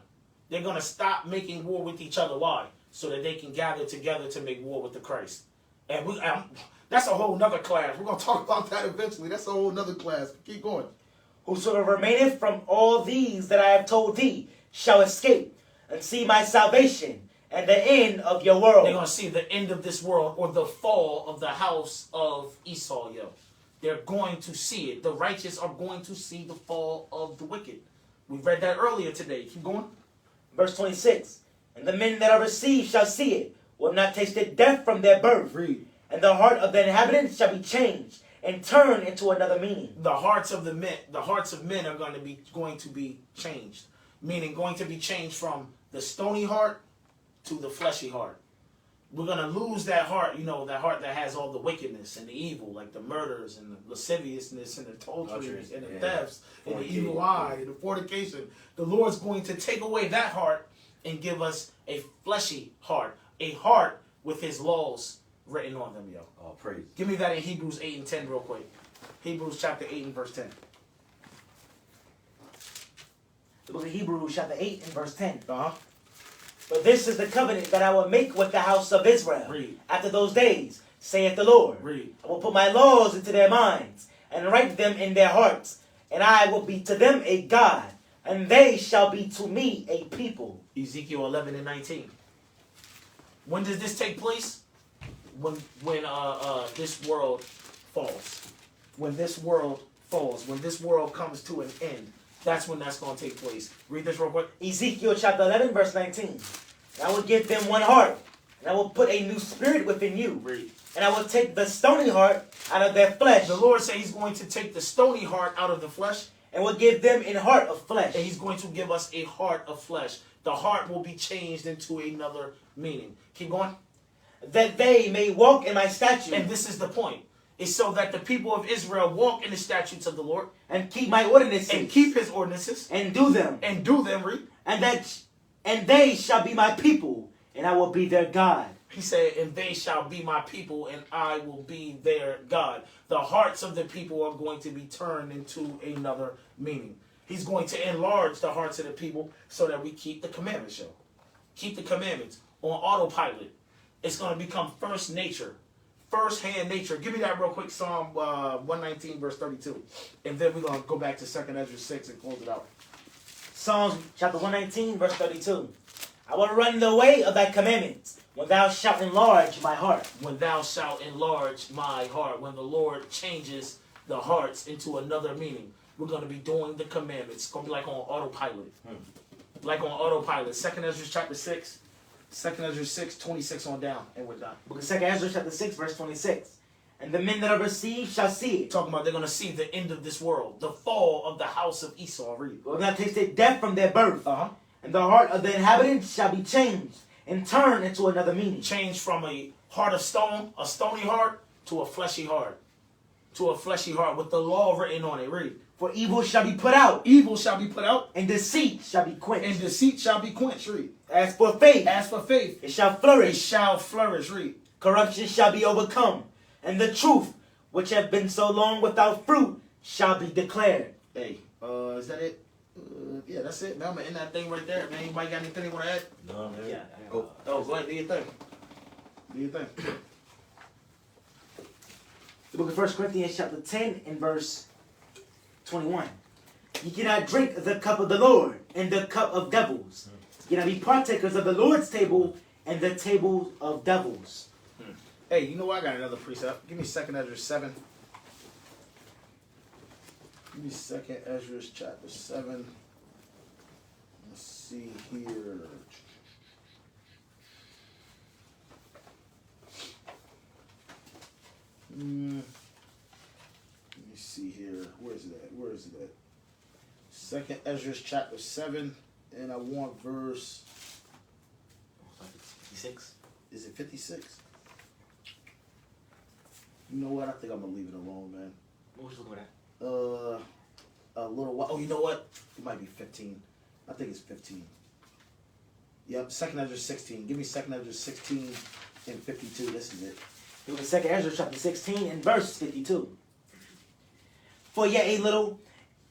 They're going to stop making war with each other. Why? So that they can gather together to make war with the Christ. And that's a whole nother class. We're going to talk about that eventually. That's a whole nother class. Keep going. Whosoever remaineth from all these that I have told thee shall escape and see my salvation and the end of your world. They're going to see the end of this world, or the fall of the house of Esau, yo. They're going to see it. The righteous are going to see the fall of the wicked. We read that earlier today. Keep going. Verse 26. And the men that are received shall see it, will not taste it death from their birth. Read. And the heart of the inhabitants shall be changed and turned into another meaning. The hearts of men are going to be changed. Meaning going to be changed from the stony heart to the fleshy heart. We're going to lose that heart, that heart that has all the wickedness and the evil, like the murders and the lasciviousness and the adultery and the thefts and the evil eye and the fornication. The Lord's going to take away that heart and give us a fleshy heart, a heart with his laws written on them, yo. Oh, praise. Give me that in Hebrews 8 and 10 real quick. Hebrews chapter 8 and verse 10. The book of Hebrews chapter 8 and verse 10. But this is the covenant that I will make with the house of Israel. Read. After those days, saith the Lord. Read. I will put my laws into their minds and write them in their hearts. And I will be to them a God, and they shall be to me a people. Ezekiel 11 and 19. When does this take place? When this world falls. When this world falls. When this world comes to an end. That's when that's going to take place. Read this real quick. Ezekiel chapter 11 verse 19. And I will give them one heart, and I will put a new spirit within you. Read. And I will take the stony heart out of their flesh. The Lord said he's going to take the stony heart out of the flesh. and will give them a heart of flesh. And he's going to give us a heart of flesh. The heart will be changed into another meaning. Keep going. That they may walk in my statutes. And this is the point. It's so that the people of Israel walk in the statutes of the Lord. And keep my ordinances. And keep his ordinances. And do them. And do them, read. And they shall be my people, and I will be their God. He said, and they shall be my people, and I will be their God. The hearts of the people are going to be turned into another meaning. He's going to enlarge the hearts of the people so that we keep the commandments, yo. Keep the commandments on autopilot. It's going to become first nature, first-hand nature. Give me that real quick, Psalm 119, verse 32. And then we're going to go back to 2nd Ezra 6 and close it out. Psalms chapter 119, verse 32. I will run the way of thy commandments, when thou shalt enlarge my heart. When thou shalt enlarge my heart. When the Lord changes the hearts into another meaning, we're going to be doing the commandments. It's going to be like on autopilot. Like on autopilot. 2nd Ezra chapter 6. 2nd Ezra 6, 26 on down. And we're done. Book of 2nd Ezra chapter 6, verse 26. And the men that are received shall see it. Talking about they're going to see the end of this world. The fall of the house of Esau. Read. Will not taste death from their birth. And the heart of the inhabitants shall be changed and turned into another meaning. Changed from a heart of stone, a stony heart, to a fleshy heart. To a fleshy heart with the law written on it. Read. For evil shall be put out. Evil shall be put out. And deceit shall be quenched. And deceit shall be quenched. Read. As for faith. As for faith. It shall flourish. It shall flourish. Read. Corruption shall be overcome. And the truth, which have been so long without fruit, shall be declared. Hey, is that it? Yeah, that's it, man. I'm gonna end that thing right there, man. Anybody got anything they want to add? No, man. Yeah. Go ahead, do your thing. Do your thing. The book of 1 Corinthians chapter 10 and verse 21. You cannot drink the cup of the Lord and the cup of devils. You cannot be partakers of the Lord's table and the table of devils. Hey, you know what? I got another precept. Give me 2nd Ezra 7. Give me 2nd Ezra chapter 7. Let's see here. Let me see here. Where is it at? Where is it at? 2nd Ezra chapter 7. And I want verse... 56. Is it 56? You know what? I think I'm gonna leave it alone, man. What was you looking at? A little while. Oh, you know what? It might be 15. I think it's 15. Yep, 2nd Ezra 16. Give me 2nd Ezra 16 and 52. This is it. It was 2nd Ezra chapter 16 and verse 52. For yet a little,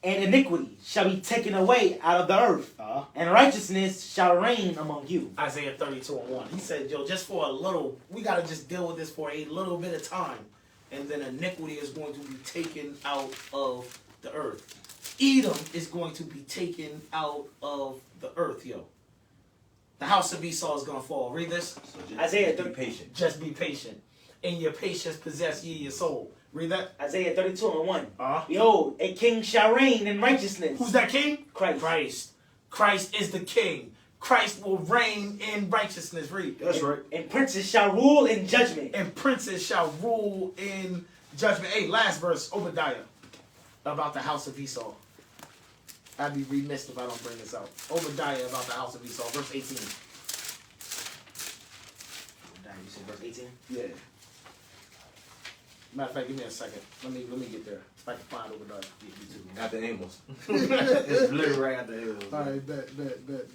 and iniquity shall be taken away out of the earth, and righteousness shall reign among you. Isaiah 32 and 1. He said, yo, just for a little, we got to just deal with this for a little bit of time. And then iniquity is going to be taken out of the earth. Edom is going to be taken out of the earth, yo. The house of Esau is going to fall. Read this. So Isaiah be patient. Just be patient. In your patience possess ye your soul. Read that. Isaiah 32 and 1. Behold, a king shall reign in righteousness. Who's that king? Christ. Christ is the king. Christ will reign in righteousness. Read. That's right. And princes shall rule in judgment. And princes shall rule in judgment. Hey, last verse, Obadiah, about the house of Esau. I'd be remiss if I don't bring this out. Obadiah about the house of Esau, verse 18. Obadiah, you said verse 18? Yeah. Matter of fact, give me a second. Let me get there. If I can find Obadiah. After Amos. It's literally right after Amos. All right, bet.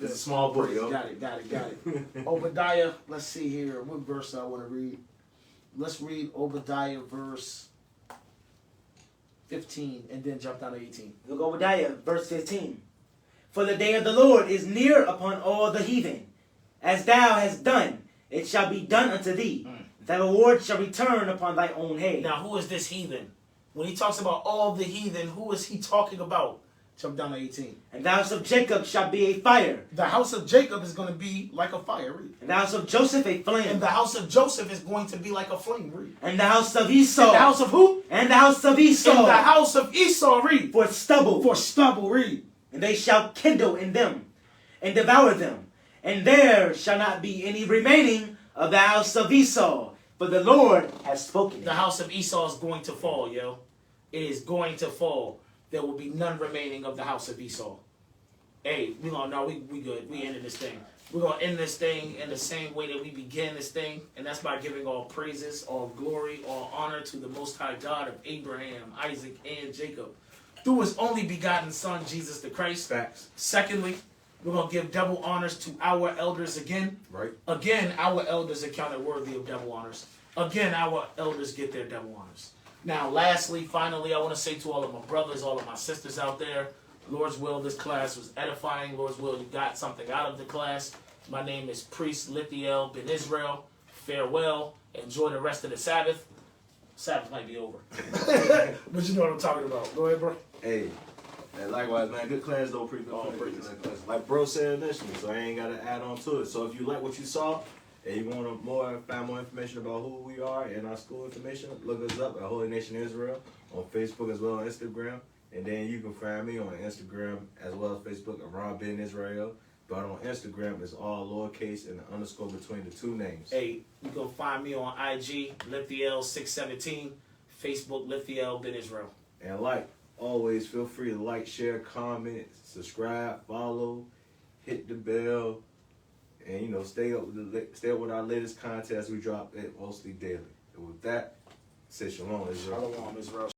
It's a small book, yo. Got it. Obadiah, let's see here. What verse I want to read? Let's read Obadiah verse 15 and then jump down to 18. Look, Obadiah, verse 15. For the day of the Lord is near upon all the heathen. As thou hast done, it shall be done unto thee. Thy reward shall return upon thy own head. Now, who is this heathen? When he talks about all the heathen, who is he talking about? Jump down to 18. And the house of Jacob shall be a fire. The house of Jacob is going to be like a fire. Read. And the house of Joseph a flame. And the house of Joseph is going to be like a flame. Read. And the house of Esau. And the house of who? And the house of Esau. And the house of Esau. Read. For stubble. For stubble. Read. And they shall kindle in them and devour them. And there shall not be any remaining of the house of Esau. For the Lord has spoken. The house of Esau is going to fall, yo. It is going to fall. there will be none remaining of the house of Esau. Hey, we good. We ended this thing. We're gonna end this thing in the same way that we began this thing, and that's by giving all praises, all glory, all honor to the Most High God of Abraham, Isaac, and Jacob, through his only begotten Son, Jesus the Christ. Facts. Secondly, we're gonna give double honors to our elders again. Right. Again, our elders are counted worthy of double honors. Again, our elders get their double honors. Now, lastly, finally, I want to say to all of my brothers, all of my sisters out there, Lord's will, this class was edifying. Lord's will, you got something out of the class. My name is Priest Lithiel Ben Israel. Farewell. Enjoy the rest of the Sabbath. Sabbath might be over. But you know what I'm talking about. Go ahead, bro. Hey, and likewise, man, good class though, pretty good. Like bro said initially, so I ain't got to add on to it. So if you like what you saw, and you want to find more information about who we are and our school information, look us up at Holy Nation Israel on Facebook as well as Instagram. And then you can find me on Instagram as well as Facebook, Ron Ben Israel. But on Instagram, it's all lowercase and the underscore between the two names. Hey, you can find me on IG, Lithiel617, Facebook, Lithiel Ben Israel. And like always, feel free to like, share, comment, subscribe, follow, hit the bell, and stay up with our latest content as we drop it mostly daily. And with that, say shalom, Israel. Shalom, Israel.